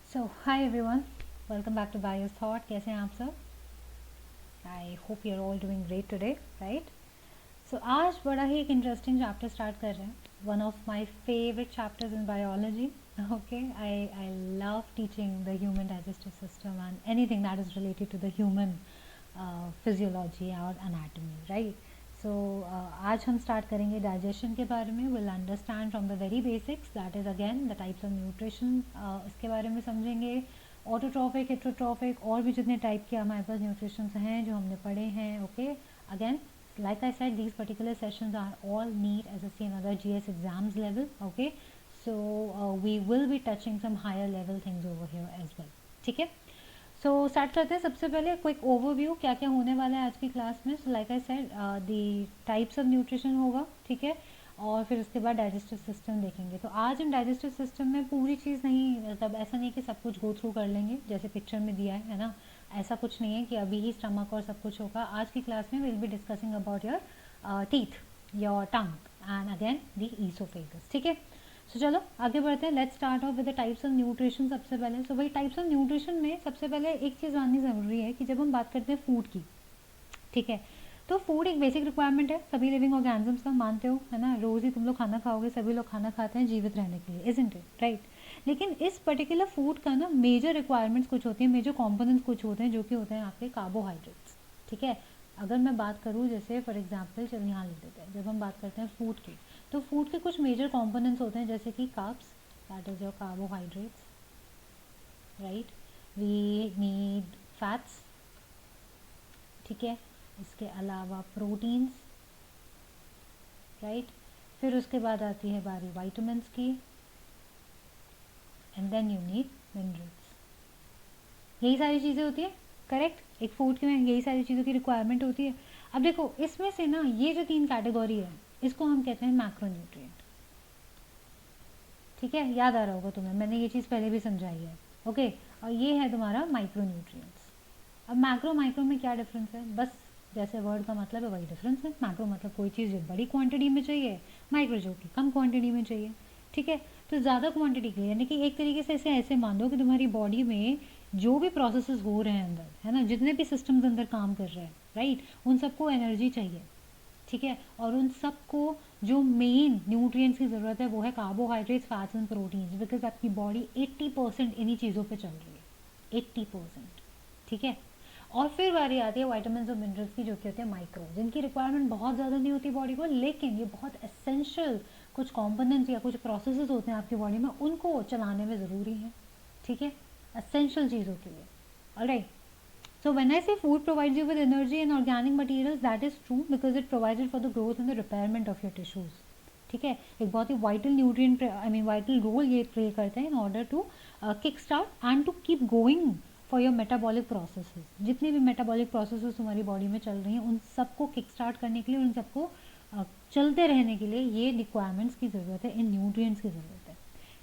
So hi everyone, welcome back to Bio's Thought. कैसे हैं आप सब? I hope you are all doing great today, right? So आज बड़ा ही एक इंटरेस्टिंग चैप्टर स्टार्ट कर रहे हैं, one of my favourite chapters in biology. Okay, I love teaching the human digestive system and anything that is related to the human physiology और anatomy, right? So आज हम start करेंगे digestion के बारे में। Will understand from the very basics, that is again the types of nutrition. इसके बारे में समझेंगे, ऑटोट्रॉफिक, हेट्रोट्रॉफिक, और भी जितने टाइप के हमारे पास न्यूट्रिशंस हैं जो हमने पढ़े हैं। Okay, again like I said, these particular sessions are all need as a see another GS exams level. Okay, so we will be touching some higher level things over here as well. ठीक है, so start करते हैं। सबसे पहले quick overview क्या क्या होने वाला है आज की क्लास में। So like I said, the types of nutrition होगा, ठीक है, और फिर उसके बाद डाइजेस्टिव सिस्टम देखेंगे। तो आज हम डाइजेस्टिव सिस्टम में पूरी चीज़ नहीं, मतलब ऐसा नहीं कि सब कुछ गो थ्रू कर लेंगे जैसे पिक्चर में दिया है ना। ऐसा कुछ नहीं है कि अभी ही स्टमक और सब कुछ होगा। आज की क्लास में will be discussing about your teeth, your tongue and again the oesophagus. ठीक है, सो चलो आगे बढ़ते हैं। Let's start off with the types of nutrition. सबसे पहले भाई टाइप्स ऑफ न्यूट्रिशन में सबसे पहले एक चीज़ जाननी ज़रूरी है कि जब हम बात करते हैं फूड की, ठीक है, तो फूड एक बेसिक रिक्वायरमेंट है सभी लिविंग ऑर्गेनिजम्स का, मानते हो है ना? रोज़ ही तुम लोग खाना खाओगे, सभी लोग खाना खाते हैं जीवित रहने के लिए, इजंट इट राइट? लेकिन इस पर्टिकुलर फूड का ना मेजर रिक्वायरमेंट्स कुछ होती हैं, मेजर कॉम्पोनेंट्स कुछ होते हैं जो कि होते हैं आपके कार्बोहाइड्रेट्स। ठीक है, अगर मैं बात करूँ जैसे फॉर एग्जाम्पल, चलो यहाँ लिख देते हैं, जब हम बात करते हैं फूड की, तो फूड के कुछ मेजर कॉम्पोनेंट्स होते हैं जैसे कि carbs, that is your carbohydrates, right? We need fats, ठीक है, इसके अलावा प्रोटीन्स, राइट? फिर उसके बाद आती है बारी वाइटामिन्स की, and then you need minerals. यही सारी चीज़ें होती है, करेक्ट? एक फूड में यही सारी चीज़ों की रिक्वायरमेंट होती है। अब देखो इसमें से ना ये जो तीन कैटेगरी है इसको हम कहते हैं मैक्रोन्यूट्रिएंट। ठीक है, याद आ रहा होगा तुम्हें, मैंने ये चीज़ पहले भी समझाई है। ओके, और ये है तुम्हारा माइक्रोन्यूट्रिएंट्स। अब मैक्रो माइक्रो में क्या डिफरेंस है? बस जैसे वर्ड का मतलब है वही डिफरेंस है। मैक्रो मतलब कोई चीज़ जो बड़ी क्वांटिटी में चाहिए, माइक्रो जो कि कम क्वांटिटी में चाहिए। ठीक है, तो ज़्यादा क्वांटिटी के लिए यानी कि एक तरीके से इसे ऐसे मान लो कि तुम्हारी बॉडी में जो भी प्रोसेसेस हो रहे हैं अंदर, है ना, जितने भी सिस्टम्स अंदर काम कर रहे हैं, राइट, उन सबको एनर्जी चाहिए। ठीक है, और उन सबको जो मेन न्यूट्रिएंट्स की ज़रूरत है वो है carbohydrates, fats and proteins, because आपकी बॉडी 80% इन्हीं चीज़ों पे चल रही है, 80%। ठीक है, और फिर बारी आती है वाइटामिन और मिनरल्स की, जो कि होते हैं माइक्रो, जिनकी रिक्वायरमेंट बहुत ज़्यादा नहीं होती बॉडी को, लेकिन ये बहुत एसेंशियल कुछ कॉम्पोनेंट्स या कुछ प्रोसेसेस होते हैं आपकी बॉडी में, उनको चलाने में ज़रूरी है। ठीक है, एसेंशियल चीज़ों के लिए। Alright, so when I say food provides you with energy and organic materials, that is true because it provides it for the growth and the repairment of your tissues. ठीक है, एक बहुत ही vital nutrient, I mean vital role ये play करते हैं in order to kick start and to keep going for your metabolic processes. जितनी भी मेटाबॉलिक प्रोसेसेस तुम्हारी बॉडी में चल रही हैं उन सबको किक स्टार्ट करने के लिए, उन सबको चलते रहने के लिए ये रिक्वायरमेंट्स की ज़रूरत है, इन न्यूट्रिएंट्स की ज़रूरत है।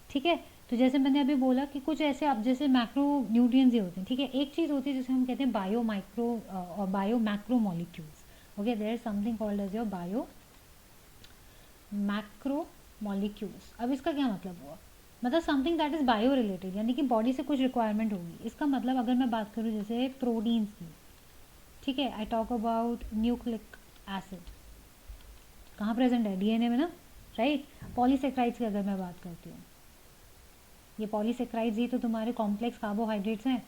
ठीक है, तो जैसे मैंने अभी बोला कि कुछ ऐसे आप जैसे मैक्रो न्यूट्रिएंट्स ही होते हैं। ठीक है, एक चीज़ होती है जिसे हम कहते हैं बायो माइक्रो और bio macro molecules. Okay, there is something called as your bio macro molecules. अब इसका क्या मतलब हुआ? मतलब something that is bio related, यानी कि बॉडी से कुछ रिक्वायरमेंट होगी। इसका मतलब अगर मैं बात करूँ जैसे प्रोटीन्स की, ठीक है, I talk about nucleic acid, कहाँ प्रेजेंट है? डीएनए में ना, राइट? पॉलीसेक्राइड्स की अगर मैं बात करती हूँ, ये पॉलीसेक्राइड्स ही तो तुम्हारे कॉम्प्लेक्स कार्बोहाइड्रेट्स हैं।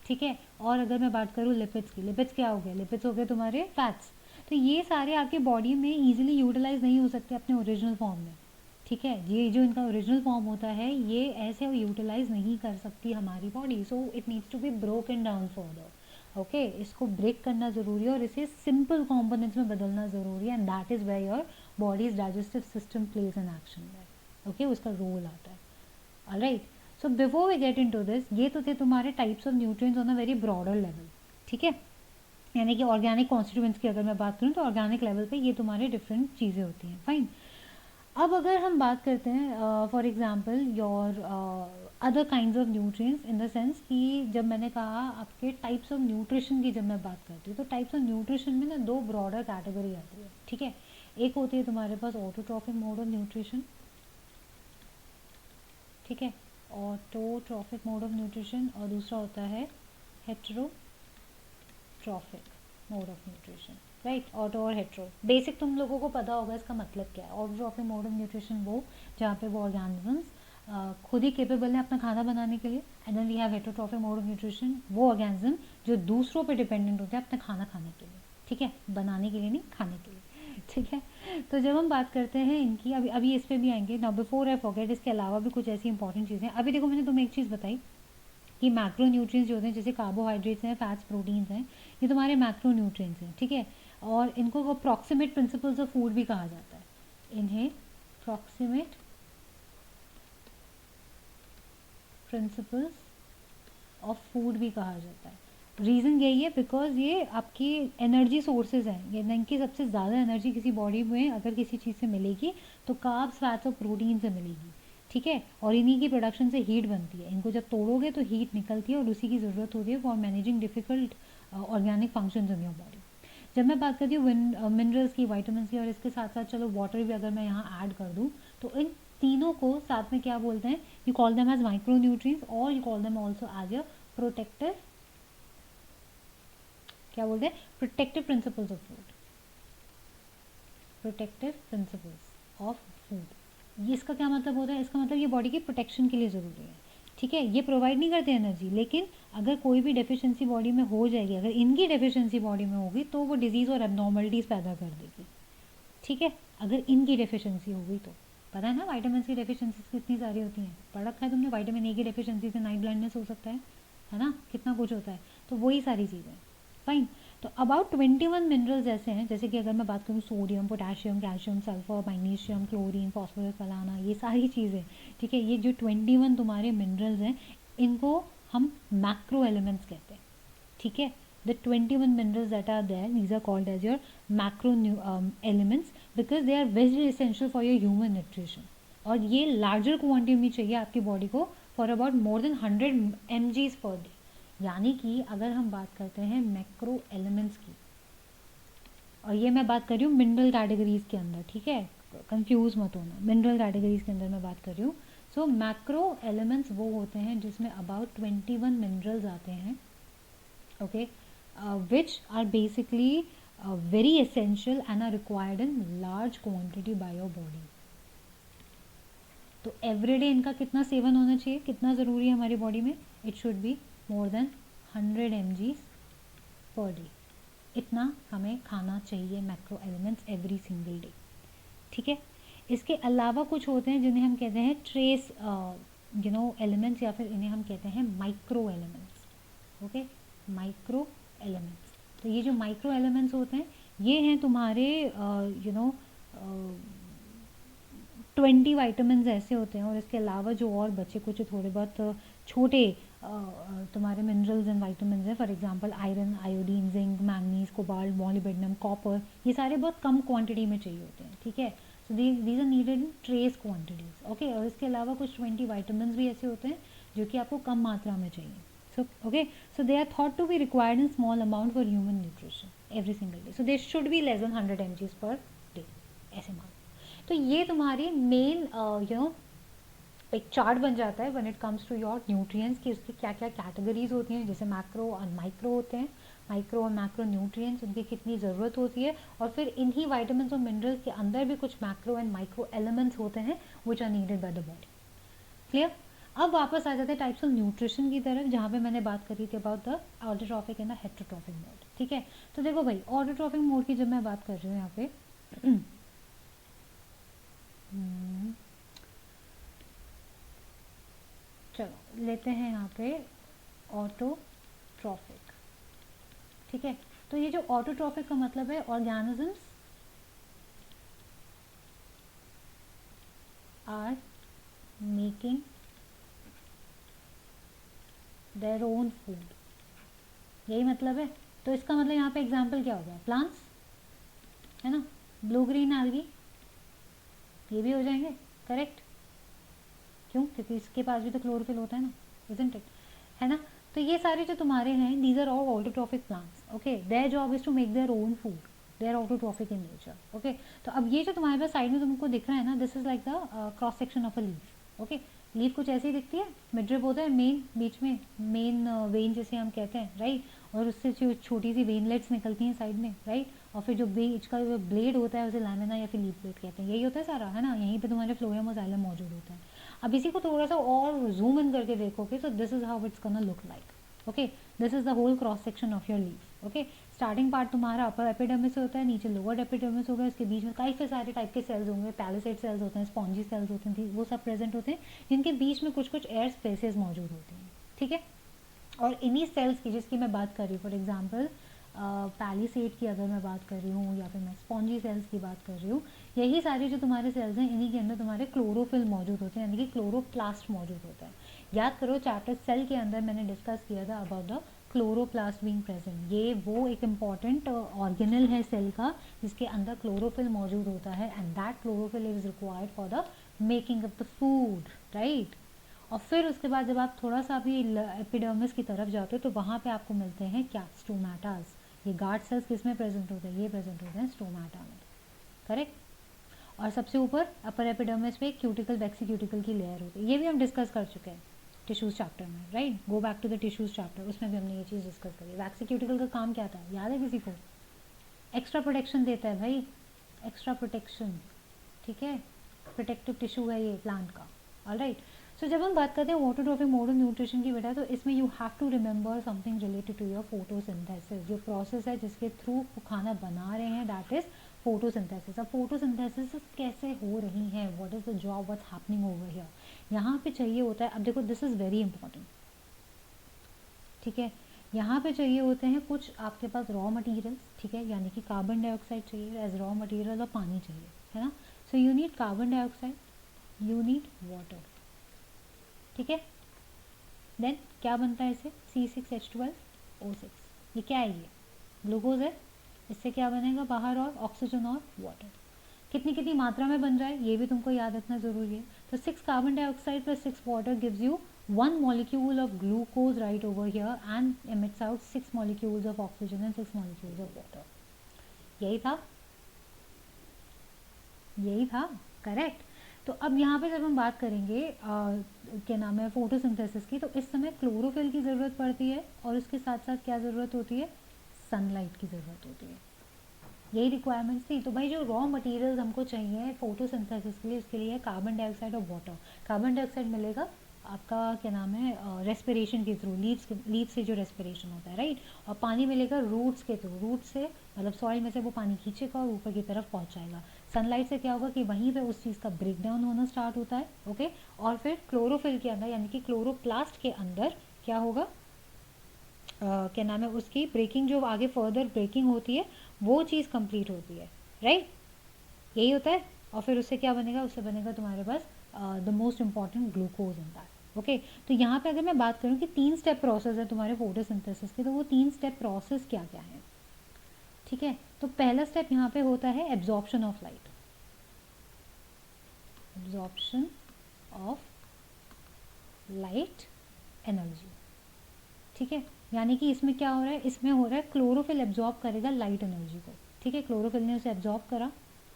ठीक है, और अगर मैं बात करूँ लिपिड्स की, लिपिड्स क्या हो गए? लिपिड्स हो गए तुम्हारे फैट्स। तो ये सारे आपकी बॉडी में ईजिली यूटिलाइज नहीं हो सकते अपने ओरिजिनल फॉर्म में। ठीक है, ये जो इनका ओरिजिनल फॉर्म होता है ये ऐसे यूटिलाइज नहीं कर सकती हमारी body, so it needs to be broken down further. Okay, इसको ब्रेक करना ज़रूरी है और इसे सिंपल कॉम्पोनेंट्स में बदलना ज़रूरी है, and that is where your body's digestive system plays an action. Okay, उसका रोल आता है। Alright, so before we get into this, ये तो थे तुम्हारे types of nutrients on a very broader level. ठीक है, यानी कि ऑर्गेनिक कॉन्स्टिट्यूएंट्स की अगर मैं बात करूँ तो ऑर्गेनिक लेवल पे ये तुम्हारे डिफरेंट चीज़ें होती हैं। फाइन, अब अगर हम बात करते हैं for example your other kinds of nutrients, in the sense कि जब मैंने कहा आपके टाइप्स ऑफ न्यूट्रिशन की जब मैं बात करती हूँ, तो टाइप्स ऑफ न्यूट्रिशन में ना दो ब्रॉडर कैटेगरी आती है। ठीक है, एक होती है तुम्हारे पास ऑटोट्रॉफिक मोड ऑफ न्यूट्रिशन, ठीक है, ऑटोट्रॉफिक मोड ऑफ न्यूट्रिशन और दूसरा होता है heterotrophic mode of nutrition, right. Auto और हेट्रो बेसिक तुम लोगों को पता होगा इसका मतलब क्या है। ऑटोट्रॉफिक मोड ऑफ न्यूट्रिशन वो जहाँ पे वो ऑर्गेनिजम्स खुद ही केपेबल है अपना खाना बनाने के लिए, and then we have heterotrophic mode of nutrition, वो ऑर्गेनिज्म जो दूसरों पे डिपेंडेंट होते हैं अपना खाना खाने के लिए, ठीक है, बनाने के लिए नहीं, खाने के लिए, ठीक है। तो जब हम बात करते हैं इनकी, अभी अभी इस पे भी आएंगे। नाउ बिफोर आई फॉरगेट, इसके अलावा भी कुछ ऐसी इंपॉर्टेंट चीज़ें। अभी देखो मैंने तुम्हें एक चीज़ बताई कि मैक्रो न्यूट्रिएंट्स जो होते हैं, जैसे कार्बोहाइड्रेट्स हैं, फैट्स, प्रोटीन्स हैं, ये तुम्हारे मैक्रो न्यूट्रिएंट्स हैं, ठीक है। और इनको प्रॉक्सिमेट प्रिंसिपल्स ऑफ फूड भी कहा जाता है, इन्हें प्रॉक्सिमेट प्रिंसिपल्स ऑफ फूड भी कहा जाता है। रीज़न यही है बिकॉज ये आपकी एनर्जी सोर्सेज हैं, ये इनकी सबसे ज़्यादा एनर्जी किसी बॉडी में अगर किसी चीज़ से मिलेगी तो कार्ब्स, फैट्स और प्रोटीन से मिलेगी, ठीक है। और इन्हीं की प्रोडक्शन से हीट बनती है, इनको जब तोड़ोगे तो हीट निकलती है और उसी की ज़रूरत होती है for managing difficult organic functions in your body. जब मैं बात करती हूँ मिनरल्स की, वाइटामिन की, और इसके साथ साथ चलो वाटर भी अगर मैं यहाँ ऐड कर दूँ, तो इन तीनों को साथ में क्या बोलते हैं, you call them as micro nutrients और you call them also as a protective, क्या बोलते हैं, protective principles of food, protective principles of food. ये इसका क्या मतलब होता है, इसका मतलब ये बॉडी की प्रोटेक्शन के लिए ज़रूरी है, ठीक है। ये प्रोवाइड नहीं करते एनर्जी, लेकिन अगर कोई भी डेफिशिएंसी बॉडी में हो जाएगी, अगर इनकी डेफिशिएंसी बॉडी में होगी तो वो डिजीज़ और एबनॉर्मलिटीज़ पैदा कर देगी, ठीक है। अगर इनकी डेफिशिएंसी हो गई तो पता है ना, वाइटामिन की डेफिशिएंसीज कितनी सारी होती हैं, पढ़ रखा है तुमने, विटामिन ए की डेफिशिएंसी से नाइट ब्लाइंडनेस हो सकता है ना, कितना कुछ होता है। तो वही सारी चीज़ें, फाइन। तो अबाउट 21 मिनरल्स ऐसे हैं, जैसे कि अगर मैं बात करूँ sodium, potassium, calcium, sulphur, magnesium, chlorine, phosphorus, फलाना, ये सारी चीज़ें, ठीक है। ये जो 21 तुम्हारे मिनरल्स हैं, इनको हम मैक्रो एलिमेंट्स कहते हैं, ठीक है। The 21 minerals that are there, these are called as your macro elements because they are very essential for your human nutrition. और ये लार्जर क्वांटिटी में चाहिए आपकी बॉडी को for about more than 100 mgs per day. यानी कि अगर हम बात करते हैं मैक्रो एलिमेंट्स की, और ये मैं बात कर रही हूँ मिनरल कैटेगरीज के अंदर, ठीक है, कंफ्यूज मत होना, मिनरल कैटेगरीज के अंदर मैं बात कर रही हूँ। सो मैक्रो एलिमेंट्स वो होते हैं जिसमें अबाउट 21 मिनरल्स आते हैं, okay, which are basically very essential and are required in large quantity by your body. तो एवरीडे इनका कितना सेवन होना चाहिए, कितना ज़रूरी है हमारी बॉडी में, it should be more than 100 mgs per day. इतना हमें खाना चाहिए macro elements every single day, ठीक है। इसके अलावा कुछ होते हैं जिन्हें हम कहते हैं ट्रेस एलिमेंट्स, या फिर इन्हें हम कहते हैं micro elements, okay, micro elements. तो ये जो माइक्रो एलिमेंट्स होते हैं ये हैं तुम्हारे 20 वाइटामिन ऐसे होते हैं, और इसके अलावा जो और बचे कुछ थोड़े बहुत छोटे तुम्हारे मिनरल्स एंड वाइटामिन हैं, for example iron, iodine, zinc, manganese, cobalt, molybdenum, copper, ये सारे बहुत कम क्वांटिटी में चाहिए होते हैं, ठीक है। So these are needed in trace quantities, okay. और इसके अलावा कुछ 20 वाइटामिन भी ऐसे होते हैं जो कि आपको कम मात्रा में चाहिए। So they are thought to be required in small amount for human nutrition every single day. So they should be less than 100 mgs per day. ऐसे मान, तो ये तुम्हारी मेन एक चार्ट बन जाता है when it comes to your nutrients की उसकी क्या क्या कैटेगरीज होती हैं, जैसे मैक्रो और माइक्रो होते हैं, माइक्रो और मैक्रो न्यूट्रिएंट्स, उनकी कितनी ज़रूरत होती है, और फिर इन्हीं वाइटामिन और मिनरल्स के अंदर भी कुछ मैक्रो एंड माइक्रो एलिमेंट्स होते हैं which are needed by the body. Clear. अब वापस आ जाते हैं टाइप्स ऑफ न्यूट्रिशन की तरफ, जहाँ पे मैंने बात करी थी about the autotrophic and the heterotrophic mode, ठीक है। तो देखो भाई, ऑटोट्रॉफिक मोड की जब मैं बात कर रही हूँ यहाँ पे चलो लेते हैं यहाँ पे ऑटोट्रॉफिक, ठीक है। तो ये जो ऑटोट्रॉफिक का मतलब है organisms are making their own food, यही मतलब है। तो इसका मतलब यहाँ पे एग्जाम्पल क्या हो गया, प्लांट्स है ना, ब्लू ग्रीन एल्गी, ये भी हो जाएंगे, करेक्ट। क्यों, क्योंकि इसके पास भी तो क्लोरोफिल होता है ना, इजंट इट, है ना। तो ये सारे जो तुम्हारे हैं, these are all autotrophic plants, okay. Their job is to make their own food, they are autotrophic in nature, okay. तो अब ये जो तुम्हारे पास साइड में तुमको दिख रहा है ना, this is like the cross section of a leaf, okay. Leaf कुछ ऐसी दिखती है, मिडरिप होता है मेन, बीच में मेन वेन जिसे हम कहते हैं, राइट, और उससे जो छोटी सी वेनलेट्स निकलती हैं साइड में, राइट, और फिर जो बीच का जो ब्लेड होता है उसे लैमिना या फिर लीफ ब्लेड कहते हैं, यही होता है सारा, है ना, यहीं पे तुम्हारे फ्लोएम और जाइलम मौजूद होता है। अब इसी को थोड़ा सा और जूम इन करके देखोगे तो this is how it's gonna look like. Okay, this is the whole cross section of your leaf. Okay, starting part तुम्हारा अपर एपिडर्मिस से होता है, नीचे लोअर एपिडर्मिस होगा, इसके बीच में कई सारे टाइप के सेल्स होंगे, पैलिसेड सेल्स होते हैं, स्पॉन्जी सेल्स होते हैं, वो सब प्रेजेंट होते हैं, जिनके बीच में कुछ कुछ एयर स्पेसेस मौजूद होते हैं, ठीक है। और इन्हीं सेल्स की जिसकी मैं बात कर रही हूँ, फॉर एग्जांपल पैलिसेड की अगर मैं बात कर रही हूँ या फिर मैं स्पॉन्जी सेल्स की बात कर रही हूँ, यही सारे जो तुम्हारे सेल्स हैं इन्हीं के अंदर तुम्हारे क्लोरोफिल मौजूद होते हैं, यानी कि क्लोरोप्लास्ट मौजूद होता है। याद करो चैप्टर सेल के अंदर मैंने डिस्कस किया था about the chloroplast being present. ये वो एक इम्पॉर्टेंट ऑर्गेनल है सेल का जिसके अंदर क्लोरोफिल मौजूद होता है, and that chlorophyll is required for the making of the food, right. और फिर उसके बाद जब आप थोड़ा सा भी एपिडर्मिस की तरफ जाते हो तो वहाँ पे आपको मिलते हैं क्या, स्टोमाटास। ये गार्ड सेल्स किस में प्रेजेंट होते हैं, ये प्रेजेंट होते हैं स्टोमाटा में, करेक्ट। और सबसे ऊपर अपर एपिडर्मिस पे क्यूटिकल वैक्सी क्यूटिकल की लेयर होती है, ये भी हम डिस्कस कर चुके हैं टिश्यूज चैप्टर में, right. Go back to the tissues chapter, उसमें भी हमने ये चीज़ डिस्कस करी। वैक्सी क्यूटिकल का काम क्या था, याद है किसी को? एक्स्ट्रा प्रोटेक्शन देता है भाई, एक्स्ट्रा प्रोटेक्शन, ठीक है, प्रोटेक्टिव टिश्यू है ये प्लांट का, ऑलराइट। सो जब हम बात करते हैं autotrophic mode of nutrition की बेटा, तो इसमें you have to remember something related to your photosynthesis. जो प्रोसेस है जिसके थ्रू खाना बना रहे हैं, दैट इज फोटोसिंथेसिस। अब फोटोसिंथेसिस कैसे हो रही है, what is the job, what's happening over here, यहाँ पे चाहिए होता है। अब देखो दिस इज वेरी इंपॉर्टेंट, ठीक है। यहाँ पे चाहिए होते हैं कुछ आपके पास रॉ मटेरियल्स, ठीक है, यानी कि कार्बन डाइऑक्साइड चाहिए एज रॉ मटेरियल और पानी चाहिए, है ना। So you need carbon dioxide, you need water, ठीक है। देन क्या बनता है इससे, C6H12O6, ये क्या है, ये ग्लूकोज है। इससे क्या बनेगा बाहर, और ऑक्सीजन और वाटर। कितनी कितनी मात्रा में बन रहा है ये भी तुमको याद रखना जरूरी है। तो 6 carbon dioxide plus 6 water gives you 1 molecule of glucose right over here and emits out 6 molecules of oxygen and 6 molecules of water. यही था, यही था, करेक्ट। तो अब यहाँ पे जब हम बात करेंगे क्या नाम है फोटोसिंथेसिस की, तो इस समय क्लोरोफिल की ज़रूरत पड़ती है और उसके साथ साथ क्या ज़रूरत होती है, सनलाइट की ज़रूरत होती है। यही रिक्वायरमेंट्स थी। तो भाई जो रॉ मटेरियल्स हमको चाहिए फोटोसिंथेसिस के लिए, उसके लिए कार्बन डाइऑक्साइड और वाटर। कार्बन डाइऑक्साइड मिलेगा आपका क्या नाम है रेस्पिरेशन के थ्रू, लीव्स से जो रेस्पिरेशन होता है, राइट। और पानी मिलेगा रूट्स के थ्रू, रूट्स से मतलब सॉइल में से वो पानी खींचेगा और ऊपर की तरफ पहुंचाएगा। सनलाइट से क्या होगा कि वहीं पे उस चीज़ का ब्रेक डाउन होना स्टार्ट होता है, ओके। और फिर क्लोरोफिल के अंदर यानी कि क्लोरोप्लास्ट के अंदर क्या होगा, क्या नाम है उसकी ब्रेकिंग, जो आगे फर्दर ब्रेकिंग होती है वो चीज़ कंप्लीट होती है, राइट। यही होता है। और फिर उससे क्या बनेगा, उससे बनेगा तुम्हारे पास the most important glucose in that, okay. तो यहाँ पे अगर मैं बात करूँ कि 3 स्टेप प्रोसेस है तुम्हारे फोटोसिंथेसिस के, तो वो 3 स्टेप प्रोसेस क्या क्या है, ठीक है। तो पहला स्टेप यहाँ पे होता है absorption of light, absorption of light energy, ठीक है। यानी कि इसमें क्या हो रहा है, इसमें हो रहा है क्लोरोफिल एब्जॉर्ब करेगा लाइट एनर्जी को, ठीक है, क्लोरोफिल ने उसे एब्जॉर्ब करा।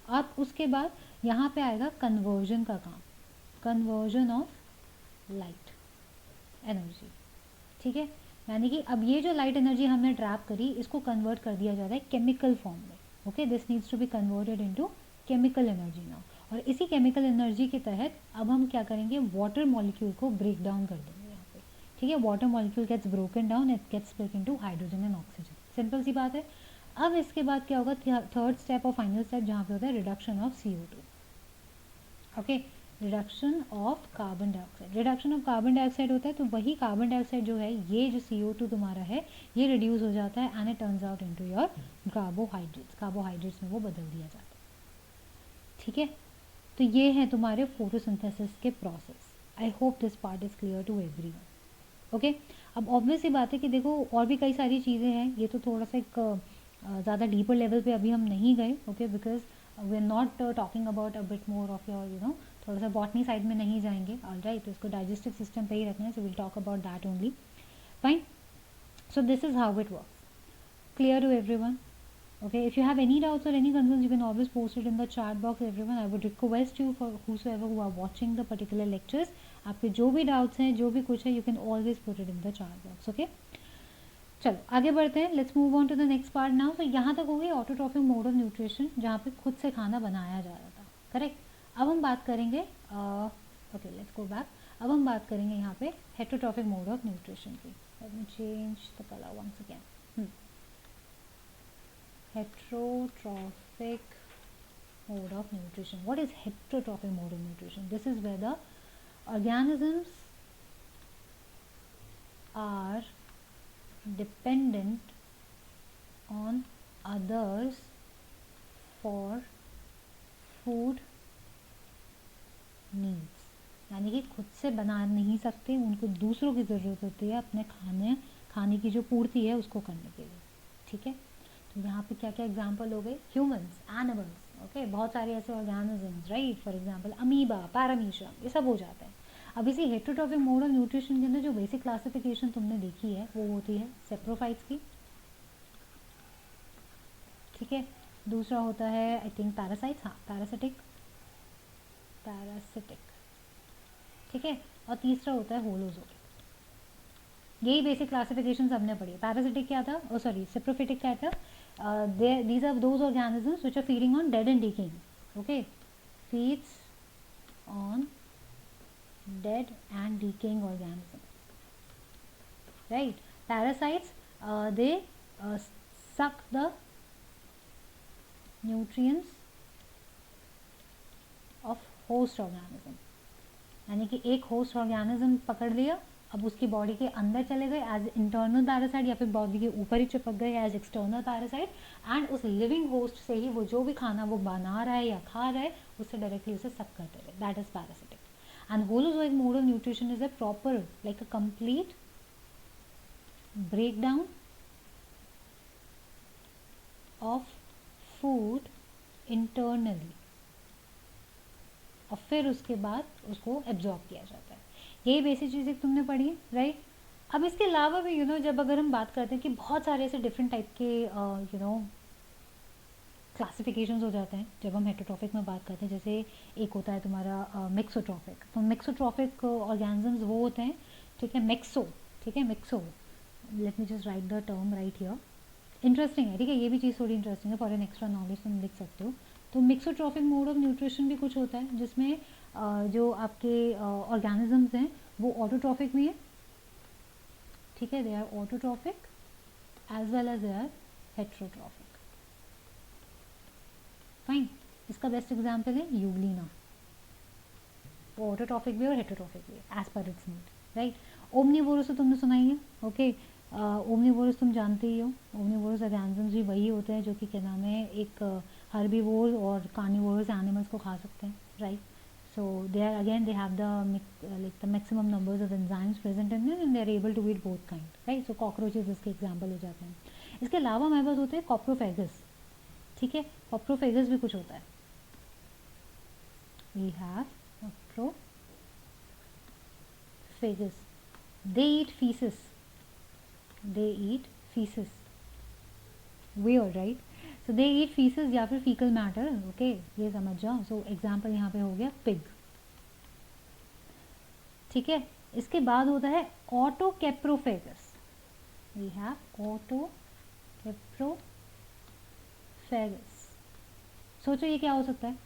अब उसके बाद यहाँ पे आएगा कन्वर्जन का काम, कन्वर्जन ऑफ लाइट एनर्जी, ठीक है। यानी कि अब ये जो लाइट एनर्जी हमने ट्रैप करी, इसको कन्वर्ट कर दिया जाता है केमिकल फॉर्म में, okay. This needs to be converted into chemical energy now. और इसी केमिकल एनर्जी के तहत अब हम क्या करेंगे, वाटर मॉलिक्यूल को ब्रेक डाउन कर देंगे यहाँ पे, ठीक है। Water molecule gets broken down, it gets split into hydrogen and oxygen, simple सी बात है। अब इसके बाद क्या होगा, थर्ड स्टेप और फाइनल स्टेप जहाँ पे होता है reduction of CO2, okay, reduction of carbon dioxide. Reduction of carbon dioxide होता है तो वही कार्बन डाइऑक्साइड जो है, ये जो CO2 तुम्हारा है ये रिड्यूस हो जाता है and it turns out into your carbohydrates, carbohydrates में वो बदल दिया जाता है, ठीक है। तो ये है तुम्हारे फोटोसिंथेसिस के process. I hope this part is clear to everyone, okay. अब ऑब्वियस सी बात है कि देखो और भी कई सारी चीज़ें हैं, ये तो थोड़ा सा एक ज़्यादा डीपर लेवल पे अभी हम नहीं गए, okay, because we are not talking about a bit more of your you know, थोड़ा सा बॉटनी साइड में नहीं जाएंगे, ऑलराइट। तो इसको डाइजेस्टिव सिस्टम पे ही रखना है, so will talk about that only, fine. So this is how it works, clear to everyone, okay। If you have any doubts or any concerns, you can always post it in the chat box, everyone. I would request you, for whosoever who are watching the particular lectures, आपके जो भी doubts हैं, जो भी कुछ है, you can always put it in the chat box. Okay, चलो आगे बढ़ते हैं. Let's move on to the next part now. तो यहाँ तक हो गई ऑटोट्रॉफिक मोड ऑफ न्यूट्रिशन, जहाँ पे खुद से खाना बनाया जा रहा था. करेक्ट. अब हम बात करेंगे, ओके लेट्स गो बैक. अब हम बात करेंगे यहाँ पे हेटरोट्रॉफिक मोड ऑफ न्यूट्रिशन की. Let me change the colour once again. Heterotrophic mode of nutrition. What is heterotrophic mode of nutrition? This is where the organisms are dependent on others for food needs. यानी कि खुद से बना नहीं सकते, उनको दूसरों की ज़रूरत होती है अपने खाने की जो पूर्ति है उसको करने के लिए. ठीक है. तो यहाँ पे क्या क्या एग्जाम्पल हो गए? Humans, animals. ओके, बहुत सारे ऐसे organisms, right. For example amoeba, paramecium, ये सब हो जाते हैं. अब इसी हेटरोट्रॉफिक मोड ऑफ न्यूट्रिशन के अंदर जो बेसिक क्लासिफिकेशन तुमने देखी है वो होती है सेप्रोफाइट्स की. ठीक है. दूसरा होता है आई थिंक पैरासाइट्स, हाँ पैरासिटिक. ठीक है. और तीसरा होता है होलोजोइक. यही बेसिक क्लासिफिकेशन सबने पढ़ी है. पैरासिटिक क्या था, ओ सॉरी सेप्रोफिटिक क्या था? These are those organisms which are feeding on dead and decaying. Okay, feeds on dead and decaying organisms. Right. Parasites, they suck the nutrients of host organism. यानी कि एक होस्ट ऑर्गेनिज्म पकड़ लिया, अब उसकी body के अंदर चले गए एज इंटरनल पैरासाइट, या फिर बॉडी के ऊपर ही चिपक गए एज एक्सटर्नल पैरासाइट, एंड उस लिविंग होस्ट से ही वो जो भी खाना वो बना रहा है या खा रहा है उससे डायरेक्टली उसे सक करते रहे. That is parasitic. And holozoic mode of nutrition is a proper like a complete breakdown of food internally, और फिर उसके बाद उसको एब्जॉर्ब किया जाता है. यही बेसिक चीज़ें तुमने पढ़ी, राइट. अब इसके अलावा भी जब अगर हम बात करते हैं कि बहुत सारे ऐसे डिफरेंट टाइप के क्लासिफिकेशंस हो जाते हैं जब हम हेटरोट्रॉफिक में बात करते हैं. जैसे एक होता है तुम्हारा मिक्सोट्रॉफिक. तो मिक्सोट्रॉफिक ऑर्गेनिजम्स वो होते हैं, ठीक है, मिक्सो. ठीक है, myxo. Let me just right the term right here. Interesting है, ठीक है, ये भी चीज़ थोड़ी इंटरेस्टिंग है. फॉर एन एक्स्ट्रा नॉलेज तुम लिख सकते हो. तो मिक्सोट्रॉफिक मोड ऑफ न्यूट्रिशन भी कुछ होता है जिसमें जो आपके ऑर्गेनिजम्स हैं वो ऑटोट्रॉफिक भी है. ठीक है, they are autotrophic as well as they are heterotrophic. Fine. इसका बेस्ट एग्जांपल है यूग्लिना. वो ऑटोट्रॉफिक भी और हेटरोट्रॉफिक भी as per it's need, right. Omnivorous तो तुमने सुना ही है. ओके, ओमनीवोरस तुम जानते ही हो. ओमनीवोरस ऑर्गेनिजम्स भी वही होते हैं जो कि क्या नाम है, एक हर्बीवोर और कार्निवोरस एनिमल्स को खा सकते हैं, right. So they are again they have the maximum numbers of enzymes present in them and they are able to eat both kind, right. So cockroaches इसके एग्जाम्पल हो जाते हैं. इसके अलावा हमारे पास होते हैं कॉप्रोफेगस. ठीक है, कॉप्रोफेगस भी कुछ होता है. We have coprophagous. They eat feces. Weird, right? So they eat feces या फिर fecal matter. Okay, ये समझ जाओ. So एग्जाम्पल यहाँ पे हो गया पिग. ठीक है. इसके बाद होता है ऑटोकैप्रोफेगस. We have ऑटोकैप्रोफेगस. सोचो ये क्या हो सकता है.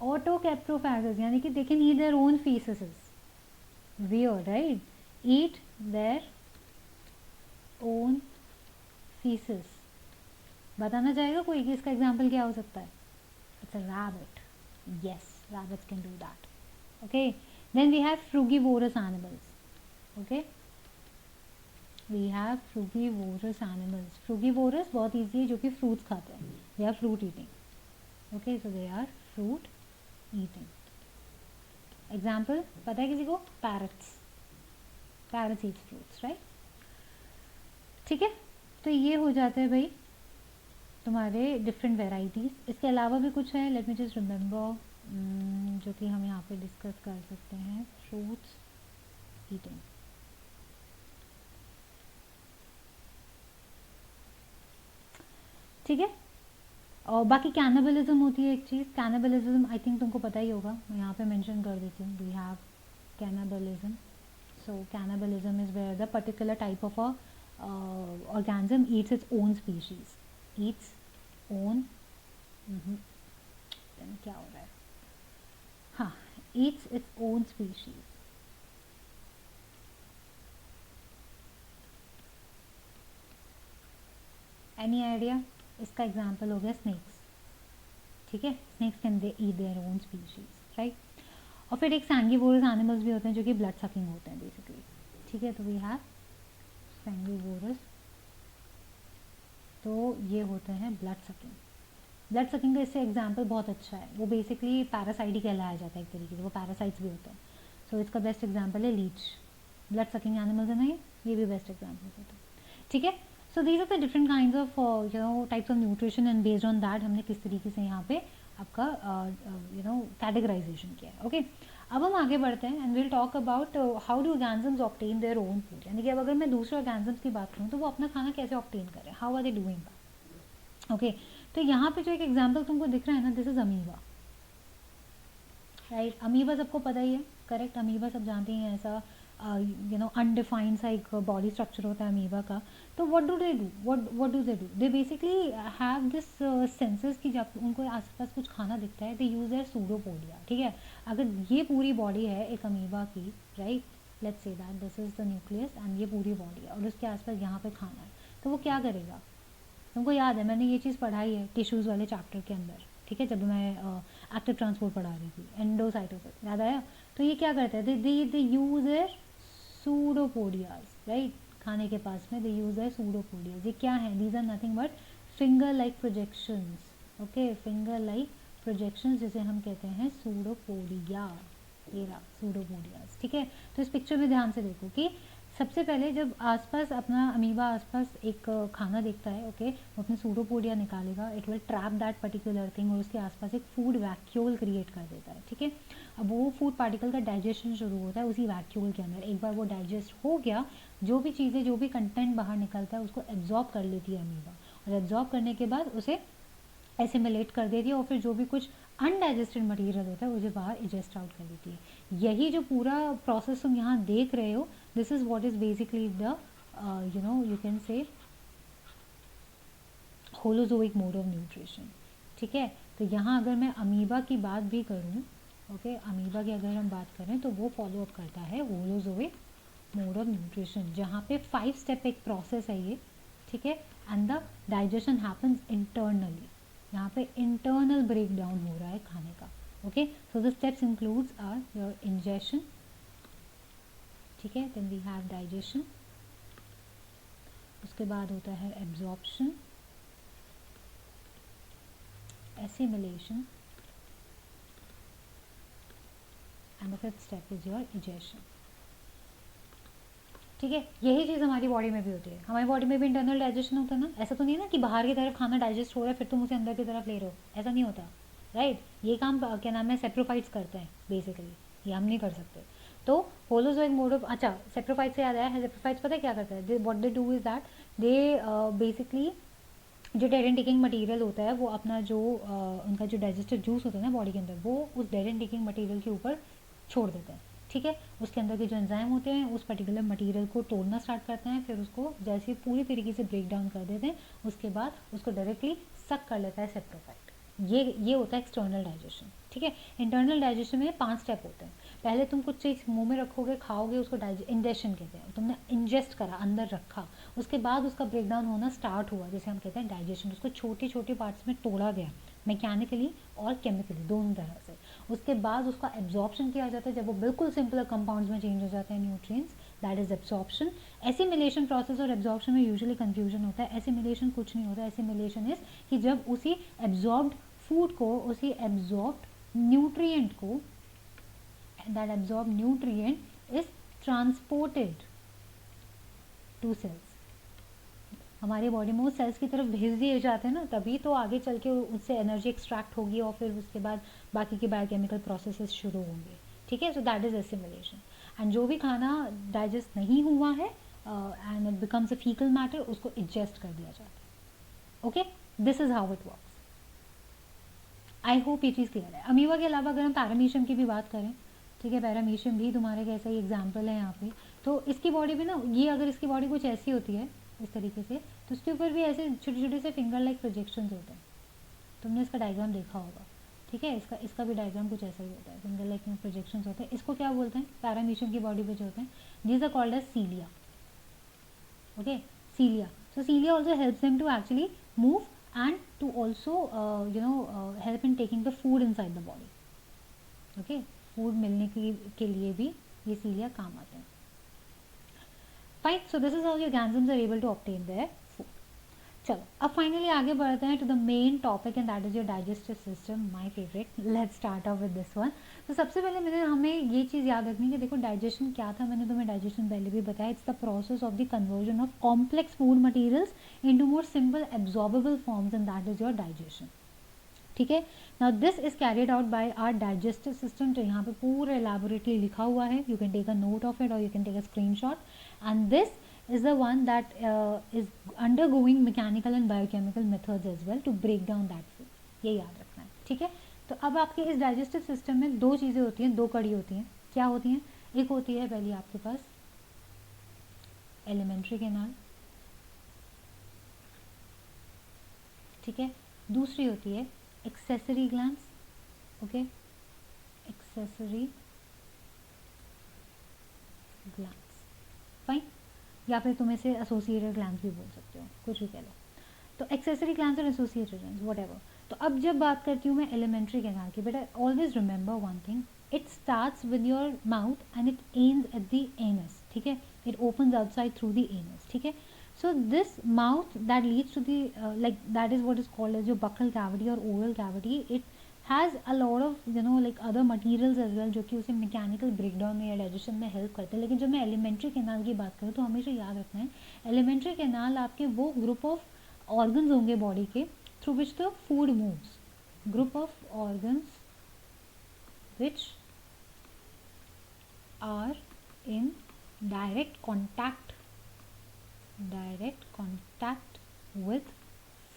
ऑटोकैप्रोफेगस यानी कि they can eat their own faeces. Weird, right. Eat their own faeces. बताना चाहेगा कोई कि इसका एग्जाम्पल क्या हो सकता है? It's a rabbit. Yes, rabbits can do that. Okay, then we have frugivorous animals. Okay, we have frugivorous animals. Frugivorous बहुत easy है, जो कि fruits खाते हैं. They are fruit eating. Okay, so they are fruit eating. Example पता है किसी को? Parrots. Parrots eat fruits, right? ठीक है. तो ये हो जाते हैं भाई तुम्हारे डिफरेंट वेराइटीज़. इसके अलावा भी कुछ है. लेट मी जस्ट रिमेंबर जो कि हम यहाँ पे डिस्कस कर सकते हैं. Fruits eating. ठीक है. और बाकी कैनिबलिज्म होती है एक चीज़, कैनिबलिज्म आई थिंक तुमको पता ही होगा, मैं यहाँ पे मेंशन कर देती हूँ, we have cannibalism. So cannibalism is where the particular type of a organism eats its own species, eats own, then क्या हो रहा है, हाँ, eats its own species. Any idea? इसका एग्जाम्पल हो गया स्नेक्स. ठीक है, snakes can they eat their own species, right. और फिर एक सैंगिवोरस एनिमल्स भी होते हैं जो कि ब्लड सकिंग होते हैं बेसिकली. ठीक है, तो वी हैव सैंगिवोरस, तो ये होते हैं ब्लड सकिंग. ब्लड सकिंग का इससे एग्जाम्पल बहुत अच्छा है, वो बेसिकली पैरासाइट ही कहलाया जाता है एक तरीके से, वो पैरासाइट्स भी होते हैं. सो इसका बेस्ट एग्जाम्पल है लीच. ब्लड सकिंग एनिमल्स है ना, ये भी बेस्ट एग्जाम्पल होता है. ठीक है, so these are the different kind of types of nutrition, and based on that हमने किस तरीके से यहाँ पे आपका कैटेगराइजेशन किया है. ओके, अब हम आगे बढ़ते हैं and will talk about how do organisms obtain there own food. यानी कि अब अगर मैं दूसरे ऑर्गेनिजम्स की बात करूँ तो वो अपना खाना कैसे ऑब्टेन करें, how are they doing that. Okay, तो यहाँ पे जो एक एग्जाम्पल तुमको दिख रहा है ना, this is amoeba, right. Amoeba सबको पता ही है, करेक्ट. अमीबा सब जानते हैं, ऐसा अनडिफाइंड सा एक बॉडी स्ट्रक्चर होता है अमीबा का. तो what do they do, what do they do, they basically have this senses कि जब उनको आसपास कुछ खाना दिखता है, दे यूज देयर सूडोपोडिया. ठीक है, अगर ये पूरी बॉडी है एक अमीबा की, right, let's say that this is the nucleus and ये पूरी बॉडी है और उसके आसपास यहाँ पे खाना है, तो वो क्या करेगा. तुमको याद है, मैंने ये चीज़ पढ़ाई है टिश्यूज़ वाले चैप्टर के अंदर. ठीक है, जब मैं एक्टिव ट्रांसपोर्ट पढ़ा रही थी, एंडोसाइटोसिस, याद आया. तो ये क्या करते हैं, दे यूज देयर सूडोपोडियाज, राइट. खाने के पास में दे यूज देयर सूडोपोडियाज. ये क्या है, these are nothing but finger like projections. Okay, finger like projections जिसे हम कहते हैं सूडोपोडिया. ये रहा सूडोपोडियाज. ठीक है, तो इस पिक्चर में ध्यान से देखो कि सबसे पहले जब आसपास अपना अमीबा आसपास एक खाना देखता है, ओके, वो अपने सूडोपोडिया निकालेगा, it will trap that particular thing और उसके आसपास एक फूड वैक्यूल क्रिएट कर देता है. ठीक है, अब वो फूड पार्टिकल का डाइजेशन शुरू होता है उसी वैक्यूल के अंदर. एक बार वो डाइजेस्ट हो गया, जो भी चीज़ें, जो भी कंटेंट बाहर निकलता है उसको एब्जॉर्ब कर लेती है अमीबा, और एब्जॉर्ब करने के बाद उसे एसिमिलेट कर देती है, और फिर जो भी कुछ अनडाइजेस्टेड मटेरियल होता है उसे बाहर इजेस्ट आउट कर देती है. यही जो पूरा प्रोसेस तुम यहाँ देख रहे हो, this is what is basically the you can say holozoic mode of nutrition. ठीक है, तो यहाँ अगर मैं अमीबा की बात भी करूँ, ओके, अमीबा की अगर हम बात करें तो वो फॉलो अप करता है होलोजोइक मोड ऑफ न्यूट्रिशन, जहाँ पे 5 स्टेप एक प्रोसेस है ये. ठीक है, and the digestion happens internally. यहाँ पे इंटरनल ब्रेक डाउन हो रहा है खाने का. Okay, so the steps includes are your ingestion. ठीक है, देन वी हैव डाइजेशन, उसके बाद होता है absorption, assimilation, and the 5th step is your egestion. ठीक है, यही चीज़ हमारी बॉडी में भी होती है. हमारी बॉडी में भी इंटरनल डाइजेशन होता है ना. ऐसा तो नहीं है ना कि बाहर की तरफ खाना डाइजेस्ट हो रहा है फिर तुम उसे अंदर की तरफ ले रहे हो, ऐसा नहीं होता, राइट. ये काम क्या नाम है, सेप्रोफाइट्स करते हैं बेसिकली, ये हम नहीं कर सकते. तो होलोजोइक मोड ऑफ, अच्छा सेप्रोफाइट से याद आया है, सेप्रोफाइट्स पता है क्या करता है, what they do is that they basically जो डेड एंड टेकिंग मटेरियल होता है वो अपना जो उनका जो डाइजेस्टिव जूस होता है ना बॉडी के अंदर, वो उस डेड एंड टेकिंग मटेरियल के ऊपर छोड़ देते हैं. ठीक है, उसके अंदर के जो एंजाइम होते हैं उस पर्टिकुलर मटेरियल को तोड़ना स्टार्ट करते हैं, फिर उसको जैसे पूरी तरीके से ब्रेक डाउन कर देते हैं, उसके बाद उसको डायरेक्टली सक कर लेता है सेप्रोफाइट. ये होता है एक्सटर्नल डाइजेशन. ठीक है, इंटरनल डाइजेशन में 5 स्टेप होते हैं. पहले तुम कुछ चीज़ मुंह में रखोगे, खाओगे, उसको इंजेशन कहते हैं, तुमने इंजेस्ट करा, अंदर रखा, उसके बाद उसका ब्रेक डाउन होना स्टार्ट हुआ, जैसे हम कहते हैं डाइजेशन. उसको छोटे छोटे पार्ट्स में तोड़ा गया, मैकेनिकली और केमिकली दोनों तरह से. उसके बाद उसका एब्जॉर्प्शन किया जाता है, जब वो बिल्कुल सिंपल कंपाउंड्स में चेंज हो जाते हैं nutrients, that is absorption. Assimilation process और एब्जॉर्प्शन में यूजुअली कंफ्यूजन होता है. एसिमिलेशन कुछ नहीं होता, एसिमिलेशन इज कि जब उसी एब्जॉर्ब्ड फूड को, उसी एब्जॉर्ब्ड न्यूट्रिएंट को, that absorbed nutrient is transported to cells. हमारे बॉडी में वो सेल्स की तरफ भेज दिए जाते हैं ना, तभी तो आगे चल के उससे एनर्जी एक्सट्रैक्ट होगी और फिर उसके बाद बाकी के बायोकेमिकल प्रोसेसेस शुरू होंगे. ठीक है, so that is assimilation. And जो भी खाना डाइजेस्ट नहीं हुआ है and it becomes a faecal matter, उसको इजेस्ट कर दिया जाता है. Okay, this is how it works. I hope ये चीज़ क्लियर है। अमीबा के अलावा अगर हम पैरामीशियम की भी बात करें, ठीक है, पैरामीशियम भी तुम्हारे कैसा ही एग्जाम्पल है यहाँ पे। तो इसकी बॉडी भी ना, ये अगर इसकी बॉडी कुछ ऐसी होती है इस तरीके से, तो उसके ऊपर भी ऐसे छोटे छोटे से फिंगर लाइक प्रोजेक्शंस होते हैं। तुमने इसका डायग्राम देखा होगा, ठीक है, इसका भी डायग्राम कुछ ऐसा ही होता है, फिंगर लाइक प्रोजेक्शंस होते हैं। इसको क्या बोलते हैं, पैरामीशियम की बॉडी पे जो होते हैं, these are called as cilia. Okay, cilia. So cilia also helps them to actually move and to also help in taking the food inside the body. Okay, food मिलने के लिए भी ये cilia काम आते हैं. Fine, so this is how your organisms are able to obtain their food. चलो अब फाइनली आगे बढ़ते हैं to the main topic and that is your digestive system, my favourite. Let's start off with this one. तो सबसे पहले हमें ये चीज़ याद रखनी है कि देखो डाइजेशन क्या था, मैंने तुम्हें डाइजेशन पहले भी बताया. It's the process of the conversion of complex food materials into more simple absorbable forms and that is your digestion. ठीक है, now this is carried out by our digestive system. तो यहाँ पे पूरा एलैबोरेटली लिखा हुआ है, you can take a note of it और you can take a screenshot. And this is the one that is undergoing mechanical and biochemical methods as well to break down that food. ये याद रखना है, ठीक है. तो अब आपके इस डाइजेस्टिव सिस्टम में दो चीज़ें होती हैं, दो कड़ी होती हैं. क्या होती हैं? एक होती है पहली आपके पास एलिमेंट्री कैनाल, ठीक है. दूसरी होती है accessory glands. Okay, accessory glands. Fine, या फिर तुम इसे एसोसिएटेड ग्लैंड्स भी बोल सकते हो, कुछ भी कह लो. तो एक्सेसरी ग्लैंड्स और एसोसिएटेड ग्लैंड्स व्हाटएवर. तो अब जब बात करती हूँ मैं एलिमेंट्री कैनाल की, बेटा always remember one thing, it starts with your mouth and it ends at the anus. ठीक है, it opens outside through the anus. ठीक है, so this mouth that leads to the like that is what is called as your buccal cavity और oral cavity. It has a lot of like other materials as well जो कि उसे mechanical breakdown में या digestion में help करते हैं. लेकिन जब मैं एलिमेंट्री कैनाल की बात करूँ तो हमेशा याद रखना है, एलिमेंट्री कैनाल आपके वो ग्रुप ऑफ ऑर्गन्स होंगे बॉडी के through which the food moves. Group of organs which are in direct contact with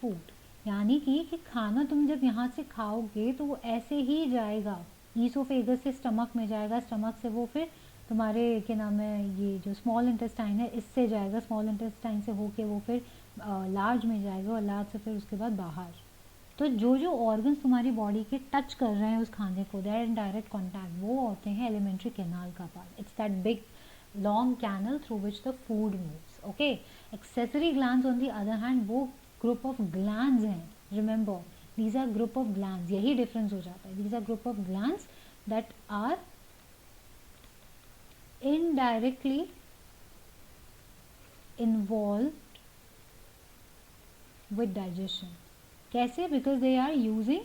food. यानी कि खाना तुम जब यहाँ से खाओगे तो वो ऐसे ही जाएगा, ईसोफेगस से स्टमक में जाएगा, स्टमक से वो फिर तुम्हारे क्या नाम है ये जो स्मॉल इंटेस्टाइन है इससे जाएगा, स्मॉल इंटेस्टाइन से होके वो फिर लार्ज में जाएगा और लार्ज से फिर उसके बाद बाहर. तो जो जो ऑर्गन्स तुम्हारी बॉडी के टच कर रहे हैं उस खाने को, दैट इन डायरेक्ट कॉन्टैक्ट, वो होते हैं एलिमेंट्री कैनाल का part. It's that big long canal through which the food moves. Okay, accessory glands on the other hand वो ग्रुप ऑफ ग्लैंड्स हैं. Remember, these are group of glands, यही difference हो जाता है. These are group of glands that are indirectly involved with digestion. कैसे? Because they are using,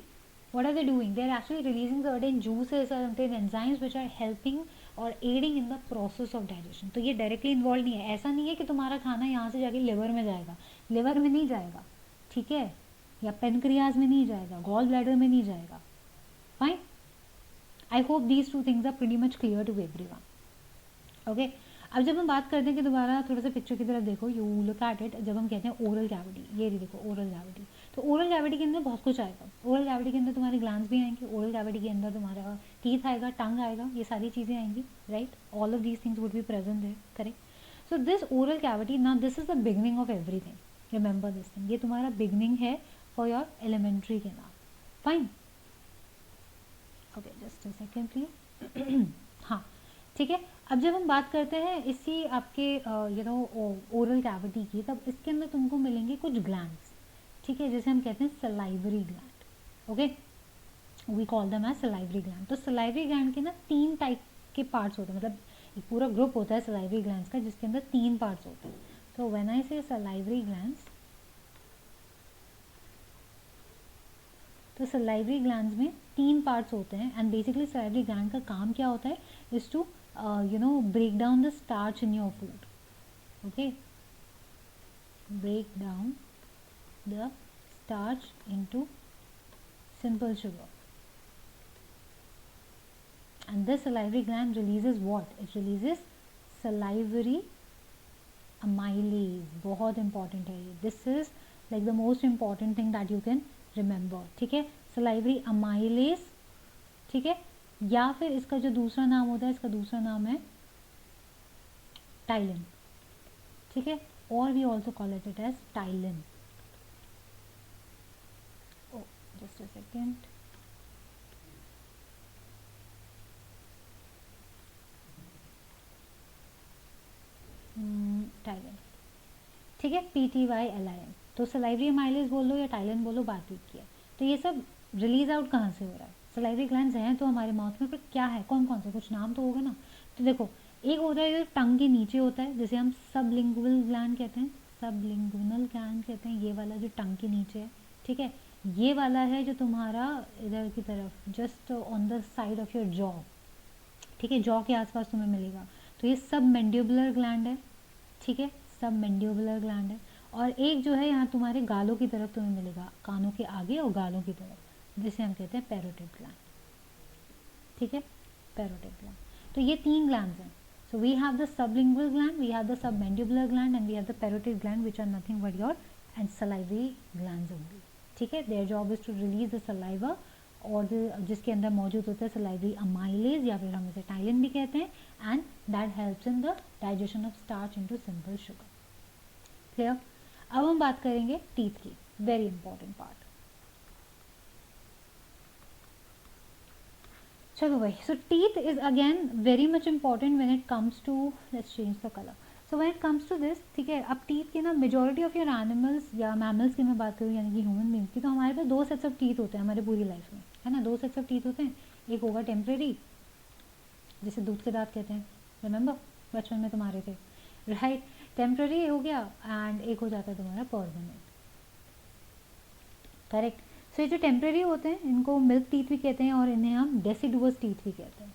what are they doing? They are actually releasing certain juices or certain enzymes which are helping और aiding in the process of digestion. तो ये directly involve नहीं है. ऐसा नहीं है कि तुम्हारा खाना यहाँ से जाके लिवर में जाएगा, लिवर में नहीं जाएगा, ठीक है, या पेनक्रियाज में नहीं जाएगा, गॉल ब्लैडर में नहीं जाएगा. Fine, I hope these two things are pretty much clear to everyone. Okay, अब जब हम बात करते हैं कि दोबारा थोड़ा सा पिक्चर की तरफ देखो, यू लुक एट इट. जब हम कहते हैं ओरल कैविटी, ये देखो ओरल कैविटी, तो ओरल कैविटी के अंदर बहुत कुछ आएगा. ओरल कैविटी के अंदर तुम्हारे ग्लैंड्स भी आएंगे, ओरल कैविटी के अंदर तुम्हारा टीथ आएगा, टंग आएगा, ये सारी चीज़ें आएंगी, right. All of these things would be present there, correct. So this oral cavity, now this is the beginning of everything. Remember this thing, ये तुम्हारा बिगनिंग है for your alimentary canal. Fine, okay, just a second please. हाँ, ठीक है. अब जब हम बात करते हैं इसी आपके ओरल कैविटी की, तब इसके अंदर तुमको मिलेंगे कुछ ग्लैंड्स, ठीक है, जैसे हम कहते हैं salivary gland. Okay, we call them as salivary gland. तो सलाइवरी ग्लैंड के ना 3 टाइप के पार्ट्स होते हैं, मतलब एक पूरा ग्रुप होता है सलाइवरी ग्लैंड्स का जिसके अंदर 3 पार्ट्स होते हैं. तो व्हेन आई से सलाइवरी ग्लैंड्स, तो सलाइवरी ग्लैंड्स में 3 पार्ट्स होते हैं. एंड बेसिकली सलाइवरी ग्लैंड का काम क्या होता है, is to break down the starch in your food. Okay, break down the starch into simple sugar. And this salivary gland releases what? It releases salivary amylase. बहुत important है ये. This is like the most important thing that you can remember. ठीक है, salivary amylase, ठीक है, या फिर इसका जो दूसरा नाम होता है, इसका दूसरा नाम है टाइलिन, ठीक है, और we also call it as ptyalin. Oh just a second. Ptyalin, ठीक है, PTYLIN. तो सलाइवरी अमाइलेज बोल लो या टाइलिन बोलो, बात एक ही है. तो ये सब रिलीज आउट कहाँ से हो रहा है? सलाइवरी ग्लैंड्स हैं तो हमारे माउथ में, पर क्या है, कौन कौन से, कुछ नाम तो होगा ना. तो देखो, एक होता है जो टंग के नीचे होता है, जिसे हम सबलिंगुअल ग्लैंड कहते हैं, सबलिंगुअल ग्लैंड कहते हैं, ये वाला जो टंग के नीचे है, ठीक है. ये वाला है जो तुम्हारा इधर की तरफ, just on the side of your jaw, ठीक है, जॉ के आसपास तुम्हें मिलेगा. तो ये सब मैंडिबुलर ग्लैंड है, ठीक है, सब मैंडिबुलर ग्लैंड है. और एक जो है यहाँ तुम्हारे गालों की तरफ तुम्हें मिलेगा, कानों के आगे और गालों की तरफ, जिसे हम कहते हैं पैरोटिड ग्लैंड, ठीक है, पैरोटिड ग्लैंड. तो ये 3 ग्लैंड्स हैं. So we have the sublingual gland, we have the submandibular gland and we have the parotid gland, which are nothing but your and salivary glands only, ठीक है. Their job is to release the saliva, और जिसके अंदर मौजूद होता है salivary amylase, या फिर हम इसे टाइलिन भी कहते हैं, and that helps in the digestion of starch into simple sugar. Clear. अब हम बात करेंगे टीथ की, वेरी इंपॉर्टेंट पार्ट. चलो भाई, so teeth is again very much important when it comes to, let's change the colour. So when it comes to this, ठीक है, अब टीथ के ना मेजोरिटी ऑफ योर एनिमल्स या मैमल्स की मैं बात करूँ, यानी कि ह्यूमन बींग्स की, तो हमारे पास 2 सेट्स ऑफ टीथ होते हैं हमारे पूरी लाइफ में, है ना. 2 सेट्स ऑफ टीथ होते हैं. एक होगा टेम्परेरी, जिसे दूध के दांत कहते हैं, रिमेंबर बचपन में तुम्हारे थे, राइट. टेम्परेरी हो गया, एंड एक हो जाता है तुम्हारा परमानेंट, करेक्ट. सो ये जो टेम्परेरी होते हैं, इनको मिल्क टीथ भी कहते हैं, और इन्हें हम डेसिडुअस टीथ भी कहते हैं.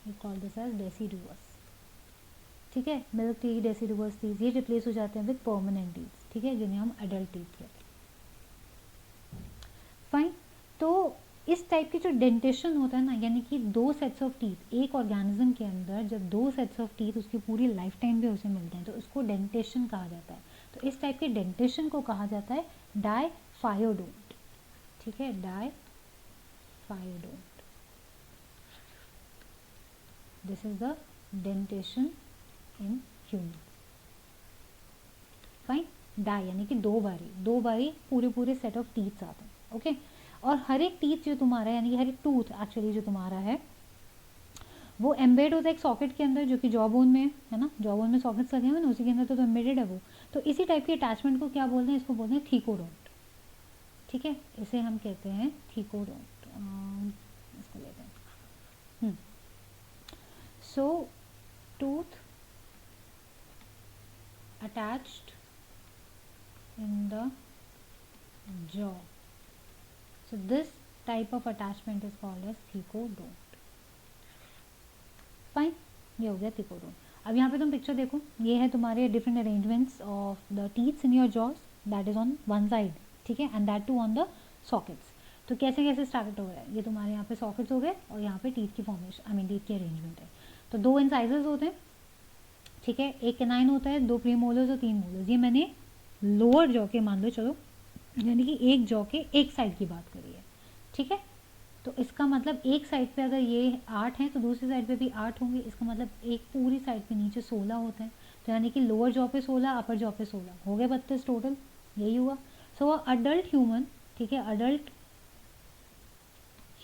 We call this as deciduous, ठीक है. मिल्क टीथ, डेसिडुअस टीथ, ये रिप्लेस हो जाते हैं विद परमानेंट टीथ, ठीक है, जिन्हें हम एडल्ट टीथ कहते हैं. फाइन. तो इस टाइप की जो डेंटेशन होता है ना, यानी कि 2 सेट्स ऑफ टीथ, एक ऑर्गेनिज्म के अंदर जब 2 सेट्स ऑफ टीथ उसकी पूरी लाइफ टाइम भी उसे मिलते हैं, तो उसको डेंटेशन कहा जाता है. तो इस टाइप के डेंटेशन को कहा जाता है डायफायोडोंट, ठीक है, diphyodont. This is the dentation in human. Fine. Di यानी कि 2 बारी पूरे सेट ऑफ टीथ्स आते हैं, ओके. और हर एक टीथ जो तुम्हारा है, यानी कि हर एक टूथ एक्चुअली जो तुम्हारा है, वो एम्बेड होता है एक सॉकेट के अंदर, जो कि जॉ बोन में है ना. जॉ बोन में सॉकेट्स लगे हुए हैं ना, उसी के अंदर तो एम्बेडेड है वो. तो इसी टाइप के अटैचमेंट को क्या बोलते हैं? इसको बोलते हैं थीकोडोंट, ठीक है. इसे हम कहते हैं थीकोडोंट. इसको लेते हैं. So tooth attached in the jaw. So this type of attachment is called as thecodont. Fine. ये हो गया थीकोडोंट. अब यहाँ पे तुम पिक्चर देखो, ये है तुम्हारे different arrangements of the teeths in your jaws, that is on one side, ठीक है, and that too on the sockets. तो कैसे कैसे स्टार्ट हो रहा है, ये तुम्हारे यहाँ पे सॉकेट्स हो गए, और यहाँ पे टीथ की फॉर्मेशन, आई मीन टीथ की अरेंजमेंट है. तो 2 इंसाइजर्स होते हैं, ठीक है, एक कैनाइन होता है, 2 प्रीमोलर्स और 3 मोलर्स. ये मैंने लोअर जॉ के मान लो, चलो, यानी कि एक जॉ के एक साइड की बात करी है, ठीक है. तो इसका मतलब एक साइड पे अगर ये 8 हैं, तो दूसरी साइड पे भी 8 होंगे. इसका मतलब एक पूरी साइड पे नीचे 16 होते हैं. तो यानी कि लोअर जॉ पे 16, अपर जॉ पे 16, हो गए 32 टोटल. यही हुआ. सो अडल्ट ह्यूमन, ठीक है, adult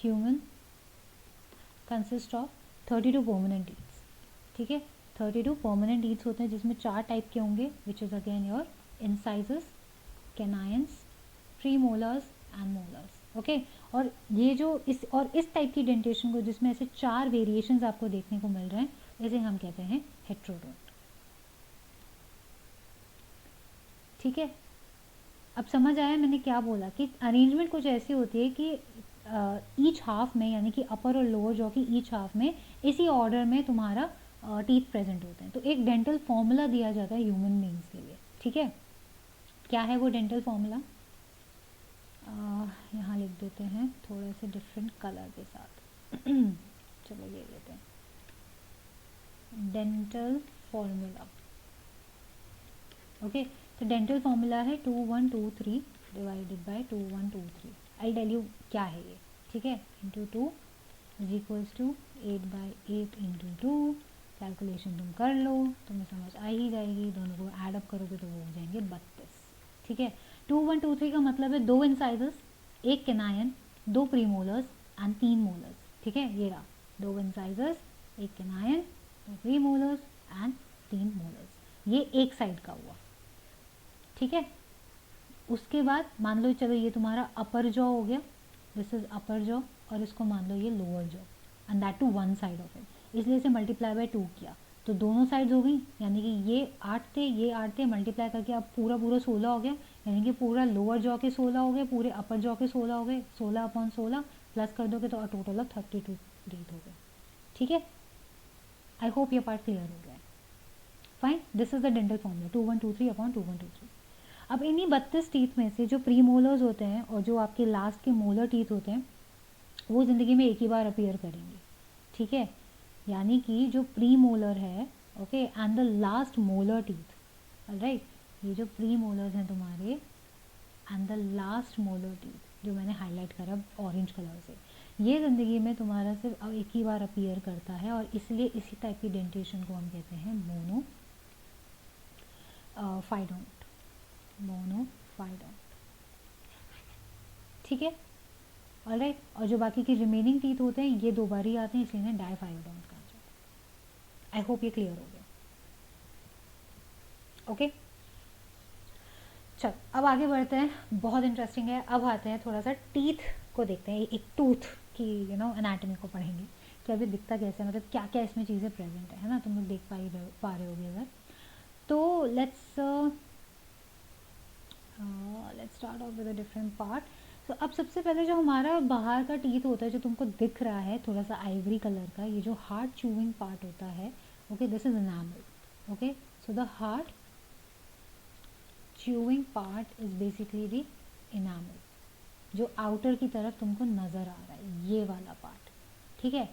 human consist of 32 permanent teeths, ठीक है. 32 परमानेंट टीथ्स होते हैं, जिसमें 4 टाइप के होंगे, which is again your incisors, canines, premolars and molars, okay. और ये जो इस टाइप की डेंटेशन को, जिसमें ऐसे 4 वेरिएशंस आपको देखने को मिल रहे हैं, इसे हम कहते हैं हेट्रोडोंट, ठीक है. अब समझ आया मैंने क्या बोला, कि अरेंजमेंट कुछ ऐसी होती है कि ईच हाफ में, यानी कि अपर और लोअर जॉ की ईच हाफ में इसी ऑर्डर में तुम्हारा टीथ प्रेजेंट होते हैं. तो एक डेंटल फॉर्मूला दिया जाता है ह्यूमन बींग्स के लिए, ठीक है. क्या है वो डेंटल फॉर्मूला? यहाँ लिख देते हैं थोड़े से डिफरेंट कलर के साथ. चलो ये लेते हैं, डेंटल फॉर्मूला, ओके. तो डेंटल फॉर्मूला है 2 1 2 3 divided by 2 1 2 3, I tell you क्या है ये, ठीक है। Into 2 is equals to 8/8 into 2, calculation तुम कर लो, तुम्हें समझ आ ही जाएगी, दोनों को ऐड अप करोगे तो वो हो जाएंगे 32, ठीक है। 2123 का मतलब है 2 incisors, 1 canine, 2 premolars and 3 molars, ठीक है। ये रहा 2 incisors, 1 canine, 2 premolars and 3 molars, ये एक साइड का हुआ, ठीक है। उसके बाद मान लो चलो ये तुम्हारा अपर जॉ हो गया, दिस इज अपर जॉ, और इसको मान लो ये lower jaw, and that too one side of it, इसलिए इसे मल्टीप्लाई बाय 2 किया तो दोनों साइड्स हो गई, यानी कि ये 8 थे, ये 8 थे, मल्टीप्लाई करके अब पूरा पूरा 16 हो गया, यानी कि पूरा लोअर जॉ के 16 हो गए, पूरे अपर जॉ के 16 हो गए, 16/16 प्लस कर दोगे तो टोटल ऑफ 32 टीथ हो गए, ठीक है। आई होप ये पार्ट क्लियर हो गया है। Fine, this is the dental formula 2123/2123। अब इन्हीं 32 टीथ में से जो प्री मोलर्स होते हैं और जो आपके लास्ट के मोलर टीथ होते हैं वो ज़िंदगी में एक ही बार अपीयर करेंगे, ठीक है। यानी कि जो प्री मोलर है, okay, and the last molar teeth, alright, ये जो प्री मोलर्स हैं तुम्हारे and the last molar teeth जो मैंने हाईलाइट करा ऑरेंज कलर से, ये ज़िंदगी में तुम्हारा सिर्फ अब एक ही बार अपीयर करता है, और इसलिए इसी टाइप की डेंटेशन को हम कहते हैं मोनो फाइडोंट, मोनोफाइडोंट, ठीक है, ऑलराइट। और जो बाकी के रिमेनिंग टीथ होते हैं ये 2 बार ही आते हैं, इसलिए इन्हें डाइफाइडोंट कहा जाता है। आई होप ये क्लियर हो गया, ओके। चल अब आगे बढ़ते हैं, बहुत इंटरेस्टिंग है। अब आते हैं थोड़ा सा टीथ को देखते हैं, एक टूथ की एनाटॉमी को पढ़ेंगे कि अभी दिखता कैसे है, मतलब क्या क्या इसमें चीज़ें प्रेजेंट है ना, तुम लोग देख पा रहे होगे अगर तो। Let's start off with a different part. तो अब सबसे पहले जो हमारा बाहर का टीथ होता है जो तुमको दिख रहा है थोड़ा सा आइवरी कलर का, ये जो हार्ड चूविंग पार्ट होता है, okay, this is enamel, okay. So the hard chewing part is basically the enamel, जो आउटर की तरफ तुमको नज़र आ रहा है, ये वाला पार्ट, ठीक है।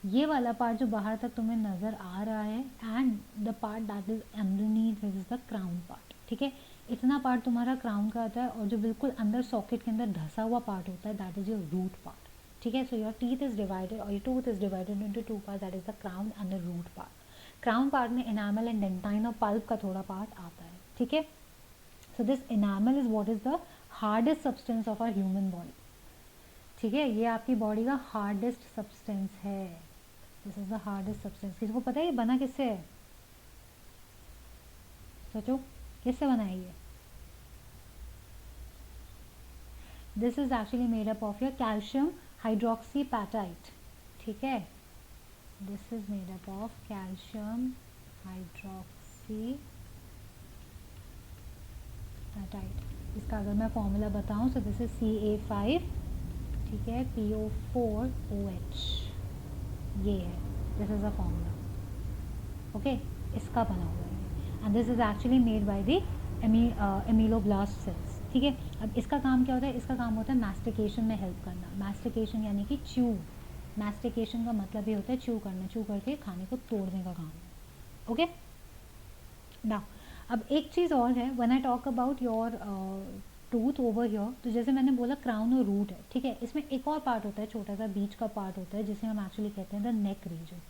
ये वाला पार्ट जो बाहर तक तुम्हें नज़र आ रहा है, and the part that is underneath is the crown part, ठीक है। इतना पार्ट तुम्हारा क्राउन का आता है, और जो बिल्कुल अंदर सॉकेट के अंदर धसा हुआ पार्ट होता है that is your root part, ठीक है। So your teeth is divided, और your tooth is divided into 2 part, that is the crown and the root part. Crown part में एनामल एंड डेंटाइन और पल्प का थोड़ा part आता है, ठीक है। So this enamel is what is the hardest substance of our human body, ठीक है। ये आपकी बॉडी का हार्डेस्ट सब्सटेंस है, this is the hardest substance. किसको पता है ये बना किससे है? सोचो किससे बना है ये? This is actually made up of your calcium hydroxyapatite, ठीक है। This is made up of calcium hydroxyapatite. इसका अगर मैं फॉर्मूला बताऊं तो दिस इज Ca5, ठीक है, PO4OH, ये है, this is a formula, okay, इसका बना हुआ है, and this is actually made by the ameloblast cells, ठीक है। अब इसका काम क्या होता है? इसका काम होता है मैस्टिकेशन में हेल्प करना। मैस्टिकेशन यानी कि च्यू, मैस्टिकेशन का मतलब ये होता है च्यू करना, च्यू करके खाने को तोड़ने का काम है, ओके। नाउ अब एक चीज़ और है, when I talk about your tooth over here, तो जैसे मैंने बोला क्राउन और रूट है, ठीक है। इसमें एक और पार्ट होता है, छोटा सा बीच का पार्ट होता है जिसे हम एक्चुअली कहते हैं द नेक रीजन,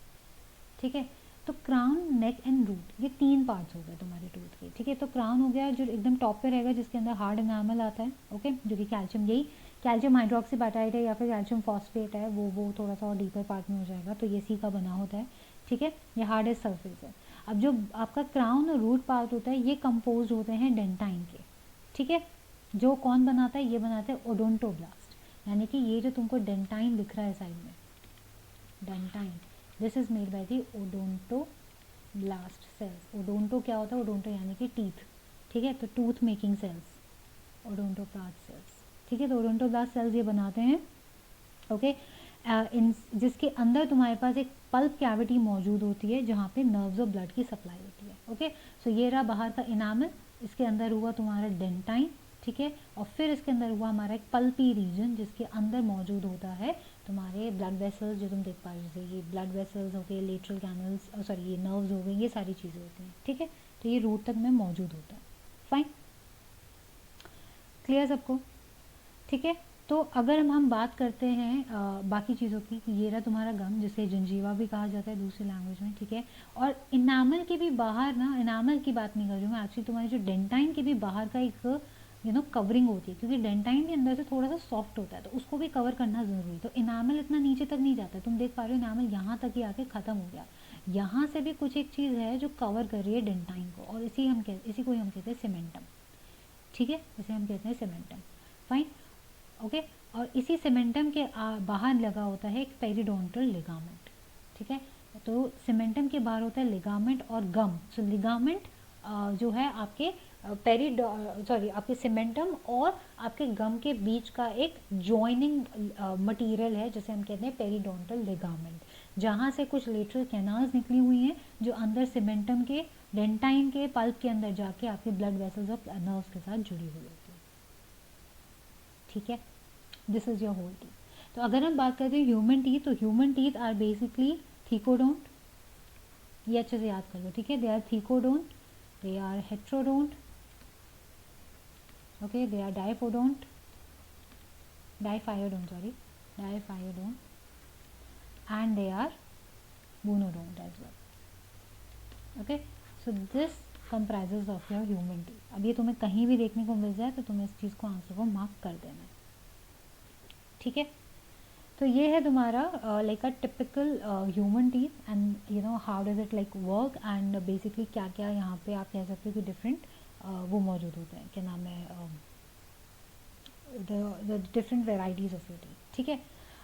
ठीक है। तो क्राउन, नेक एंड रूट, ये 3 पार्ट्स हो गए तुम्हारे टूथ के, ठीक है। तो क्राउन हो गया जो एकदम टॉप पे रहेगा, जिसके अंदर हार्ड एनामल आता है, ओके, जो कि कैल्शियम, यही कैल्शियम हाइड्रोक्सीपेटाइट है या फिर कैल्शियम फॉस्फेट है, वो थोड़ा सा और डीपर पार्ट में हो जाएगा, तो ये सी का बना होता है, ठीक है। ये हार्डेस्ट सरफेस है। अब जो आपका क्राउन और रूट पार्ट होता है ये कंपोज होते हैं डेंटाइन के, ठीक है। जो कौन बनाता है? ये बनाते हैं ओडोंटोब्लास्ट, यानी कि ये जो तुमको डेंटाइन दिख रहा है साइड में, dentine, this is made by the odontoblast cells. Odonto क्या होता है? ओडोंटो यानी कि टीथ, ठीक है, तो tooth making cells, odontoblast cells, ठीक है। तो ओडोंटोब्लास्ट सेल्स ये बनाते हैं, ओके। इन जिसके अंदर तुम्हारे पास एक पल्प कैविटी मौजूद होती है जहाँ पे नर्व्स और ब्लड की सप्लाई होती है, ओके। सो ये रहा बाहर का इनामल, इसके अंदर हुआ तुम्हारा डेंटाइन, ठीक है, और फिर इसके अंदर हुआ हमारा एक पल्पी रीजन जिसके अंदर मौजूद होता है तुम्हारे ब्लड वेसल्स, जो तुम देख पा रहे हो, जैसे ये ब्लड वेसल्स हो गए, लेटरल कैनल्स, सॉरी ये नर्व्स हो गए, ये सारी चीज़ें होती हैं, ठीक है। तो ये रूट तक में मौजूद होता है, फाइन, क्लियर सबको, ठीक है। तो तो अगर हम बात करते हैं बाकी चीज़ों की, कि ये रहा तुम्हारा गम, जिसे जिंजीवा भी कहा जाता है दूसरी लैंग्वेज में, ठीक है। और इनामल के भी बाहर ना, इनामल की बात नहीं कर रही हूँ मैं, एक्चुअली तुम्हारी जो डेंटाइन के भी बाहर का एक कवरिंग होती है, क्योंकि डेंटाइन के अंदर से थोड़ा सा सॉफ्ट होता है, तो उसको भी कवर करना ज़रूरी है। तो इनामल इतना नीचे तक नहीं जाता, तुम देख पा रहे हो इनामल यहाँ तक ही आके ख़त्म हो गया। यहाँ से भी कुछ एक चीज़ है जो कवर कर रही है डेंटाइन को, और इसी को ही हम कहते हैं सीमेंटम, ठीक है, इसे हम कहते हैं सीमेंटम। Fine, okay. और इसी सीमेंटम के बाहर लगा होता है एक पेरिडोंटल लिगामेंट, ठीक है। तो सीमेंटम के बाहर होता है लिगामेंट और गम। सो लिगामेंट जो है आपके आपके सीमेंटम और आपके गम के बीच का एक जॉइनिंग मटेरियल है, जिसे हम कहते हैं पेरिडोंटल लिगामेंट, जहाँ से कुछ लेटरल कैनाल्स निकली हुई हैं जो अंदर सीमेंटम के डेंटाइन के पल्प के अंदर जाके आपके ब्लड वेसल्स और नर्व्स के साथ जुड़ी हुई होती है, ठीक है। This is your whole teeth. तो अगर हम बात करते हैं ह्यूमन टीथ, तो human teeth are basically thecodont, ये अच्छे से याद कर लो, ठीक है। They are thecodont, they are heterodont, okay, they are diphyodont, diphyodont, sorry, diphyodont, and they are monodont as well, okay. So this comprises of your human teeth. अब ये तुम्हें कहीं भी देखने को मिल जाए तो तुम्हें इस चीज़ को, आंसर को मार्क कर देना है, ठीक है। तो ये है तुम्हारा like a typical human teeth, and you know how does it like work, and basically क्या क्या यहाँ पे आप कह सकते हो कि डिफरेंट वो मौजूद होते हैं, क्या नाम है, the different varieties of your teeth, ठीक है।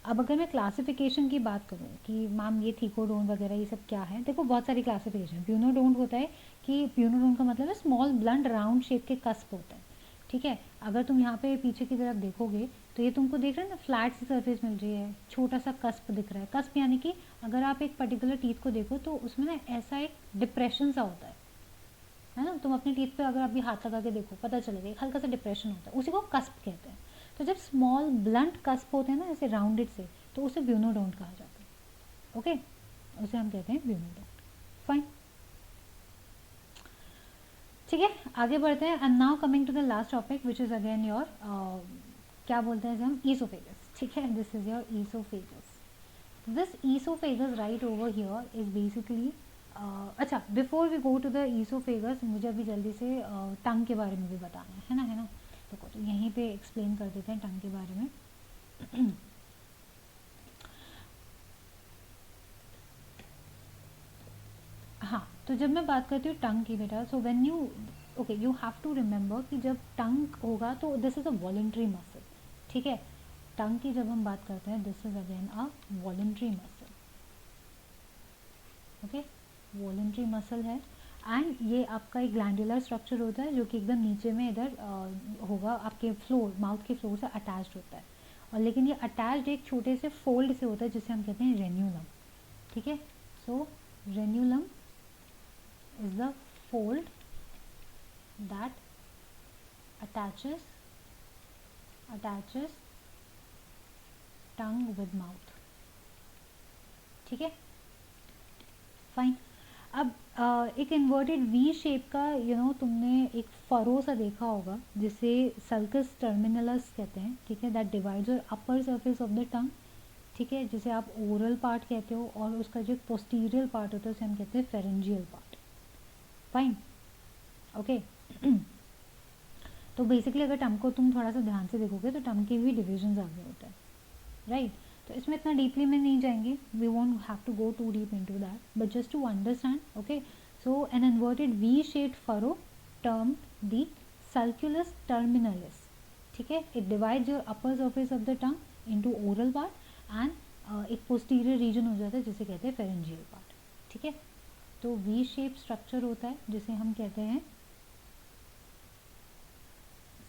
अब अगर मैं क्लासिफिकेशन की बात करूँ कि मैम ये थीकोडोंट वगैरह ये सब क्या है, देखो बहुत सारी क्लासिफिकेशन। प्यूनोडोंट होता है कि प्यूनोडोंट का मतलब है स्मॉल ब्लंट राउंड शेप के कस्प होते हैं, ठीक है। अगर तुम यहाँ पे पीछे की तरफ देखोगे तो ये तुमको देख रहे हैं ना, फ्लैट सी सरफेस मिल रही है, छोटा सा कस्प दिख रहा है। कस्प यानी कि अगर आप एक पर्टिकुलर टीथ को देखो तो उसमें ना ऐसा एक डिप्रेशन सा होता है ना। तुम अपने टीथ पे अगर अभी हाथ लगा के देखो, पता चलेगा एक हल्का सा डिप्रेशन होता है, उसी को कस्प कहते हैं। तो जब स्मॉल ब्लंट कस्प होते हैं ना ऐसे राउंडेड से, तो उसे ब्यूनोडोंट कहा जाता है, ओके, उसे हम कहते हैं ब्यूनोडोंट। फाइन, ठीक है, आगे बढ़ते हैं। And now coming to the last topic which is again your क्या बोलते हैं हम, ईसोफेगस, ठीक है। This is your oesophagus. This oesophagus right over here is basically, अच्छा before we go to the oesophagus, मुझे अभी जल्दी से टंग के बारे में भी बताना है ना, देखो तो यहीं पे एक्सप्लेन कर देते हैं टंग के बारे में। हाँ, तो जब मैं बात करती हूँ टंग की बेटा, so when you, okay, you have to remember कि जब टंग होगा तो this is a voluntary muscle, ठीक है। टंग की जब हम बात करते हैं, this is again a voluntary muscle, okay, voluntary muscle है। एंड ये आपका एक ग्लैंडुलर स्ट्रक्चर होता है जो कि एकदम नीचे में इधर होगा, आपके फ्लोर, माउथ के फ्लोर से अटैच्ड होता है। और लेकिन ये अटैच्ड एक छोटे से फोल्ड से होता है जिसे हम कहते हैं रेन्यूलम, ठीक है। सो रेन्यूलम is the fold that attaches tongue with mouth, ठीक है। फाइन, अब एक इन्वर्टेड वी शेप का तुमने एक फरो सा देखा होगा जिसे सल्कस टर्मिनलस कहते हैं, ठीक है। That divides your upper surface of the टंग, ठीक है, जिसे आप ओरल पार्ट कहते हो, और उसका जो पोस्टीरियर पार्ट होता है उसे हम कहते हैं फेरेंजियल पार्ट। Fine, okay. तो बेसिकली अगर टंग को तुम थोड़ा सा ध्यान से देखोगे तो टंग के भी डिविजन्स आगे होते हैं, राइट। तो इसमें इतना डीपली में नहीं जाएंगे, we won't have to go too deep into that, but just to understand, okay. So an inverted V shaped furrow term the sulculus terminalis, ठीक है। It divides your upper surface of the tongue into oral part and एक posterior region हो जाता है जिसे कहते हैं pharyngeal part, ठीक है। तो वी शेप स्ट्रक्चर होता है जिसे हम कहते हैं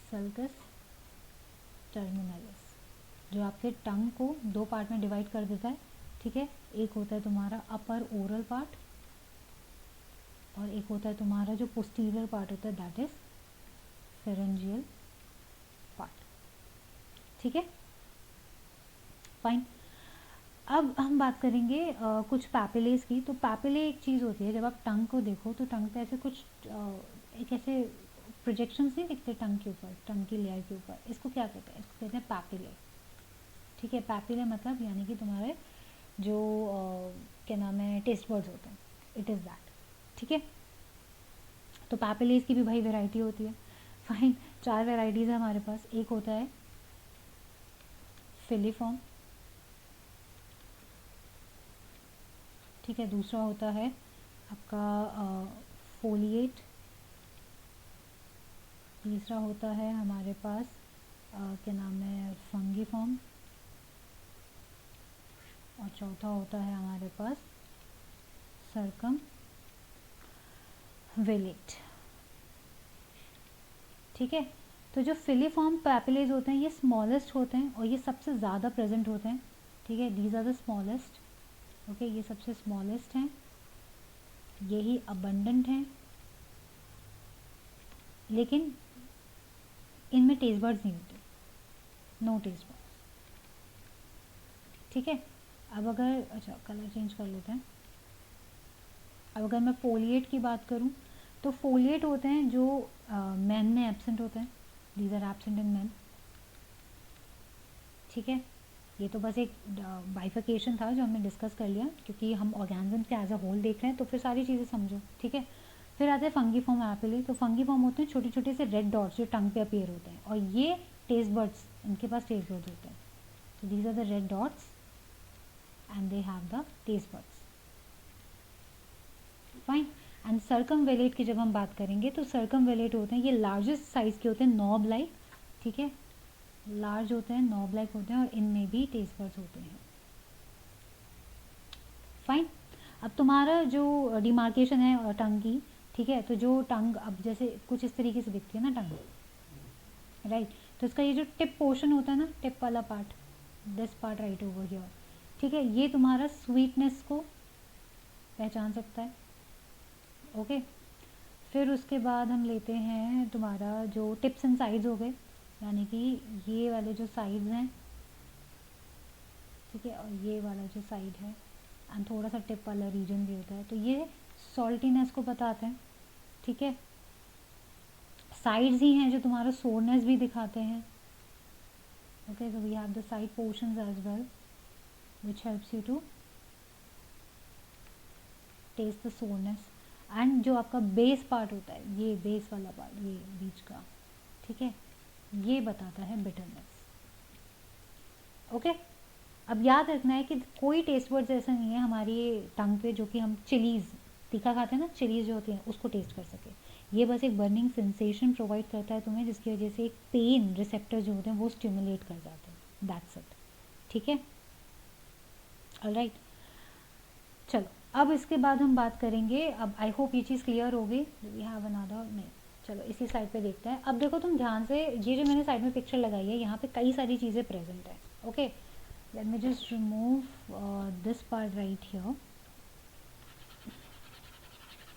सल्कस टर्मिनलिस, जो आपके टंग को दो पार्ट में डिवाइड कर देता है, ठीक है। एक होता है तुम्हारा अपर ओरल पार्ट और एक होता है तुम्हारा जो पोस्टीरियर पार्ट होता है, दैट इज फेरेंजियल पार्ट, ठीक है। फाइन, अब हम बात करेंगे कुछ पैपिलेस की। तो पैपिले एक चीज़ होती है, जब आप टंग को देखो तो टंग पे ऐसे कुछ एक ऐसे प्रोजेक्शंस नहीं दिखते टंग के ऊपर, टंग की लेयर के ऊपर, इसको क्या कहते हैं, इसको कहते हैं पैपिले, ठीक है, पैपिले मतलब यानी कि तुम्हारे जो क्या नाम है टेस्ट बर्ड्स होते हैं, इट इज़ दैट। ठीक है, तो पैपिलेस की भी भाई वैरायटी होती है। फाइन, 4 वैरायटीज़ है हमारे पास। एक होता है फिलीफॉर्म, ठीक है, दूसरा होता है आपका फोलिएट, तीसरा होता है हमारे पास क्या नाम है फंगीफॉर्म, और चौथा होता है हमारे पास सर्कम वेलेट। ठीक है, तो जो फिलीफॉर्म पैपिलेज होते हैं ये स्मॉलेस्ट होते हैं और ये सबसे ज़्यादा प्रेजेंट होते हैं। ठीक है, these are the smallest. Okay, ये सबसे स्मॉलेस्ट हैं, यही अबंडेंट हैं, लेकिन इनमें टेस्ट बर्ड्स नहीं होते, नो टेस्ट बर्ड्स। ठीक है, अब अगर अच्छा कलर चेंज कर लेते हैं। अब अगर मैं फोलिएट की बात करूं तो फोलिएट होते हैं जो मैन में एब्सेंट होते हैं, these are absent in man. ठीक है, ये तो बस एक बाइफिकेशन था जो हमने डिस्कस कर लिया, क्योंकि हम ऑर्गेनिज्म के एज अ होल देख रहे हैं तो फिर सारी चीज़ें समझो। ठीक है, फिर आते हैं फंगी फॉर्म एपिले। तो फंगी फॉर्म होते हैं छोटे छोटे से रेड डॉट्स जो टंग पे अपीयर होते हैं, और ये टेस्ट बर्ड्स, इनके पास टेस्ट बर्ड्स होते हैं। तो these are the red dots and they have the taste buds. Fine, and circumvallate की जब हम बात करेंगे तो सर्कमवेलेट होते हैं, ये लार्जेस्ट साइज के होते हैं, नॉब लाइक। ठीक है, लार्ज होते हैं, नॉब लाइक होते हैं, और इनमें भी टेस्ट बर्ड्स होते हैं। फाइन, अब तुम्हारा जो डिमार्केशन है टंग की, ठीक है, तो जो टंग अब जैसे कुछ इस तरीके से दिखती है ना टंग, राइट, तो इसका ये जो टिप पोर्शन होता है ना, टिप वाला part, this part right over here, ठीक है, ये तुम्हारा स्वीटनेस को पहचान सकता है। ओके, फिर उसके बाद हम लेते हैं तुम्हारा जो टिप्स एंड साइड्स हो गए, यानी कि ये वाले जो साइड्स हैं, ठीक है, और ये वाला जो साइड है, एंड थोड़ा सा टिप वाला रीजन भी होता है, तो ये सॉल्टीनेस को बताते हैं। ठीक है, साइड्स ही हैं जो तुम्हारा सोरनेस भी दिखाते हैं। Okay, so we have the side portions as well which helps you to taste the sourness, and जो आपका बेस पार्ट होता है, ये बेस वाला पार्ट, ये बीच का, ठीक है, ये बताता है बिटरनेस। ओके, अब याद रखना है कि कोई टेस्ट वर्ड्स ऐसा नहीं है हमारी टंग पे जो कि हम चिलीज़ तीखा खाते हैं ना, चिलीज़ जो होती हैं उसको टेस्ट कर सके। ये बस एक बर्निंग सेंसेशन प्रोवाइड करता है तुम्हें, जिसकी वजह से एक पेन रिसेप्टर जो होते हैं वो स्टिमुलेट कर जाते हैं, दैट्स इट। ठीक है, ऑलराइट, चलो अब इसके बाद हम बात करेंगे, अब आई होप ये चीज़ क्लियर होगी। वी हैव अनदर, नहीं, चलो इसी साइड पे देखते हैं। अब देखो तुम ध्यान से, ये जो मैंने साइड में पिक्चर लगाई है यहाँ पे कई सारी चीज़ें प्रेजेंट है। Okay, let me just remove this part right here.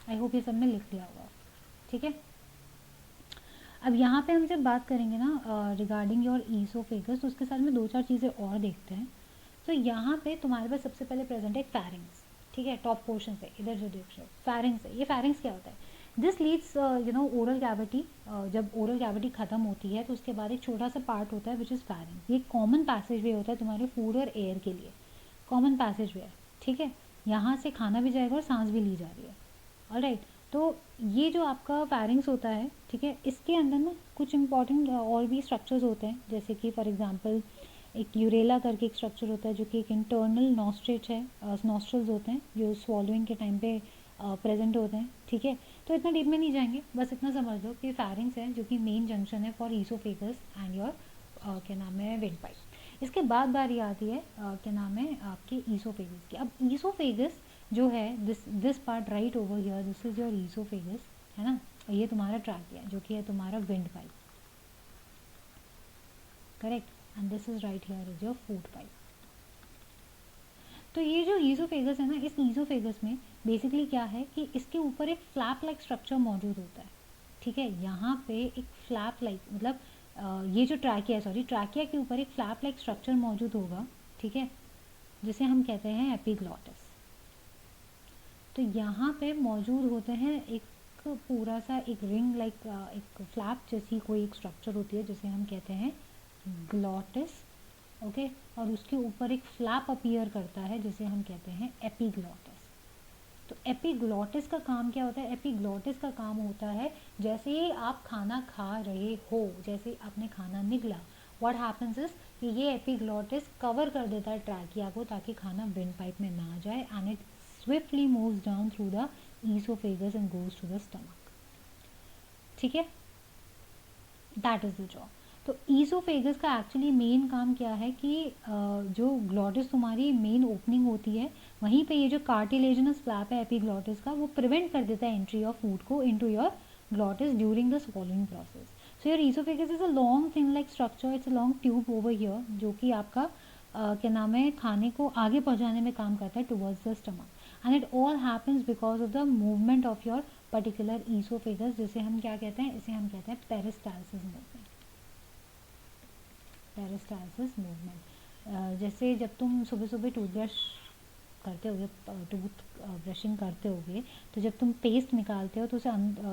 I hope ये सब में लिख दिया होगा। ठीक है, अब यहाँ पे हम जब बात करेंगे ना रिगार्डिंग योर ईसोफेगस, तो उसके साथ में 2-4 चीज़ें और देखते हैं। तो यहाँ पे तुम्हारे पास सबसे पहले प्रेजेंट है फैरिंग्स। ठीक है, टॉप पोर्शन से इधर जो देख रहे हो फैरिंग्स है। ये फैरिंग्स क्या होता है? This leads you know oral cavity. जब ओरल कैविटी खत्म होती है तो उसके बाद एक छोटा सा पार्ट होता है विच इज़ फैरिंग। ये कॉमन पैसेज वे होता है तुम्हारे फूड और एयर के लिए, कॉमन पैसेज वे है। ठीक है, यहाँ से खाना भी जाएगा और सांस भी ली जा रही है। ऑलराइट, तो ये जो आपका फैरिंग्स होता है, ठीक है, इसके अंदर ना कुछ इंपॉर्टेंट और भी स्ट्रक्चर्स होते हैं, जैसे कि फॉर एग्जांपल एक यूरेला करके एक स्ट्रक्चर होता है जो कि एक इंटरनल नॉस्ट्रेट है, नॉस्ट्रल्स होते हैं जो स्वॉलोइंग के टाइम पे प्रेजेंट होते हैं। ठीक है, तो इतना डीप में नहीं जाएंगे, बस इतना समझ लो कि फैरिंग्स है जो कि मेन जंक्शन है फॉर ईसोफेगस एंड योर क्या नाम है विंड पाइप। इसके बाद बारी आती है क्या नाम है आपके ईसोफेगस की। अब ईसोफेगस जो है this part right over here, this is your oesophagus, है ना, और ये तुम्हारा ट्रैकिया जो कि है तुम्हारा wind pipe, correct, and this is right here is your food pipe. तो ये जो ईसोफेगस है ना, इस ईसोफेगस में बेसिकली क्या है कि इसके ऊपर एक फ्लैप लाइक स्ट्रक्चर मौजूद होता है। ठीक है, यहाँ पे एक फ्लैप लाइक मतलब ये जो ट्रैकिया, सॉरी, ट्रैकिया के ऊपर एक फ्लैप लाइक स्ट्रक्चर मौजूद होगा। ठीक है, जिसे हम कहते हैं एपिग्लॉटिस। तो यहाँ पे मौजूद होते हैं एक पूरा सा एक रिंग लाइक एक फ्लैप जैसी कोई एक स्ट्रक्चर होती है जिसे हम कहते हैं ग्लॉटिस। ओके, और उसके ऊपर एक फ्लैप अपीयर करता है जिसे हम कहते हैं एपिग्लॉटिस। तो एपिग्लॉटिस का काम क्या होता है? एपिग्लॉटिस का काम होता है जैसे ही आप खाना खा रहे हो, जैसे ही आपने खाना निगला, व्हाट हैपेंस इज कि ये एपिग्लॉटिस कवर कर देता है ट्रैकिया को ताकि खाना विंड पाइप में ना जाए, and it swiftly moves down through the oesophagus and goes to the stomach. ठीक है, दैट इज द जॉब। तो ईसोफेगस का एक्चुअली मेन काम क्या है कि जो ग्लॉटिस तुम्हारी मेन ओपनिंग होती है, वहीं पे ये जो कार्टिलेजिनस फ्लैप है एपिग्लॉटिस का, वो प्रिवेंट कर देता है एंट्री ऑफ फूड को into your glottis during the swallowing process. So your oesophagus is a long thing like structure, it's a long tube over here, जो कि आपका क्या नाम है, खाने को आगे पहुंचाने में काम करता है towards the stomach, and it all happens because of the movement of your particular oesophagus, जिसे हम क्या कहते हैं, इसे हम कहते हैं पेरिस्टाल्सिस मूवमेंट। Peristalsis movement. जैसे जब तुम सुबह सुबह टूथब्रश करते होगे, टूथ ब्रशिंग करते होगे, तो जब तुम पेस्ट निकालते हो तो उसे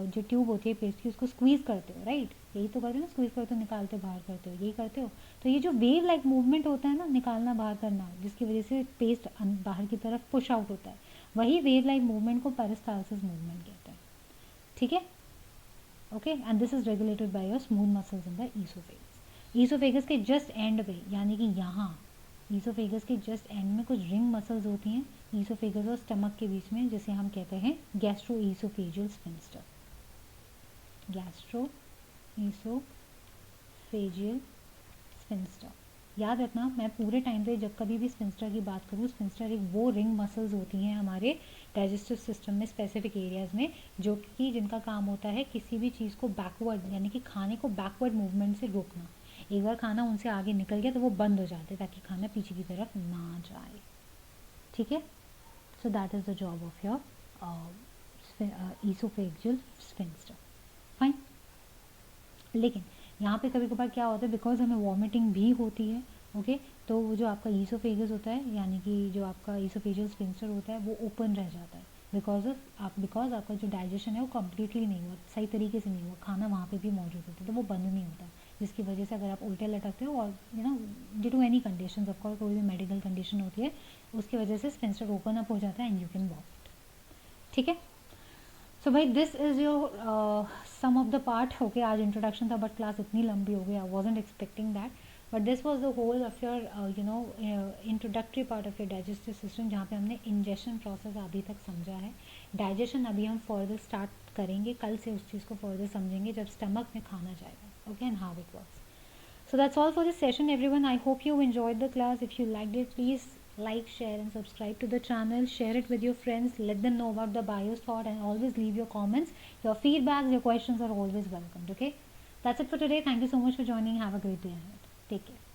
जो ट्यूब होती है पेस्ट की, उसको स्क्वीज़ करते हो, राइट? यही तो करते हो ना, स्क्वीज़ करते हो, निकालते हो, बाहर करते हो, यही करते हो। तो ये जो वेव लाइक मूवमेंट होता है ना, निकालना बाहर करना, जिसकी वजह से पेस्ट बाहर की तरफ पुश आउट होता है, वही वेव लाइक मूवमेंट को पेरिस्टाल्सिस मूवमेंट कहते हैं। ठीक है, okay, and this is regulated by your smooth muscles in the oesophagus. Oesophagus के जस्ट एंड पे, यानी कि यहाँ ईसोफेगस के जस्ट एंड में कुछ रिंग मसल्स होती हैं ईसोफेगस और स्टमक के बीच में, जिसे हम कहते हैं gastro oesophageal sphincter. Gastro oesophageal sphincter, याद रखना, मैं पूरे टाइम पे जब कभी भी स्फिंक्टर की बात करूँ, स्फिंक्टर एक वो रिंग मसल्स होती हैं हमारे डाइजेस्टिव सिस्टम में स्पेसिफिक एरियाज में, जो कि जिनका काम होता है किसी भी चीज़ को बैकवर्ड, यानी कि खाने को बैकवर्ड मूवमेंट से रोकना। एक बार खाना उनसे आगे निकल गया तो वो बंद हो जाते ताकि खाना पीछे की तरफ ना जाए। ठीक है, so that is the job of your oesophageal sphincter. Fine, लेकिन यहाँ पे कभी कभार क्या होता है, बिकॉज हमें वॉमिटिंग भी होती है, ओके, तो वो जो आपका ईसोफेगस होता है, यानी कि जो आपका ईसोफेजियल स्फिंक्टर होता है, वो ओपन रह जाता है बिकॉज आपका जो डाइजेशन है वो कम्प्लीटली नहीं हुआ, सही तरीके से नहीं हुआ, खाना वहाँ पे भी मौजूद होता है, तो वो बंद नहीं होता, जिसकी वजह से अगर आप उल्टे लटकते हो, और due to any condition, of course कोई भी मेडिकल कंडीशन होती है, उसकी वजह से स्फिंक्टर ओपन अप हो जाता है एंड यू कैन वॉमिट। ठीक है, सो भाई this is your sum of the part. Okay, आज इंट्रोडक्शन था बट क्लास इतनी लंबी हो गई, I wasn't expecting that, but this was the whole of your introductory part of your digestive system, जहाँ पे हमने इंजेशन प्रोसेस अभी तक समझा है। डाइजेशन अभी हम फर्दर स्टार्ट करेंगे, कल से उस चीज़ को फर्दर समझेंगे जब स्टमक में खाना जाएगा, okay, and how it works. So that's all for this session, everyone. I hope you enjoyed the class. If you liked it, please like, share and subscribe to the channel. Share it with your friends. Let them know about the bios thought, and always leave your comments. Your feedbacks, your questions are always welcomed. Okay, that's it for today. Thank you so much for joining. Have a great day ahead. Take care.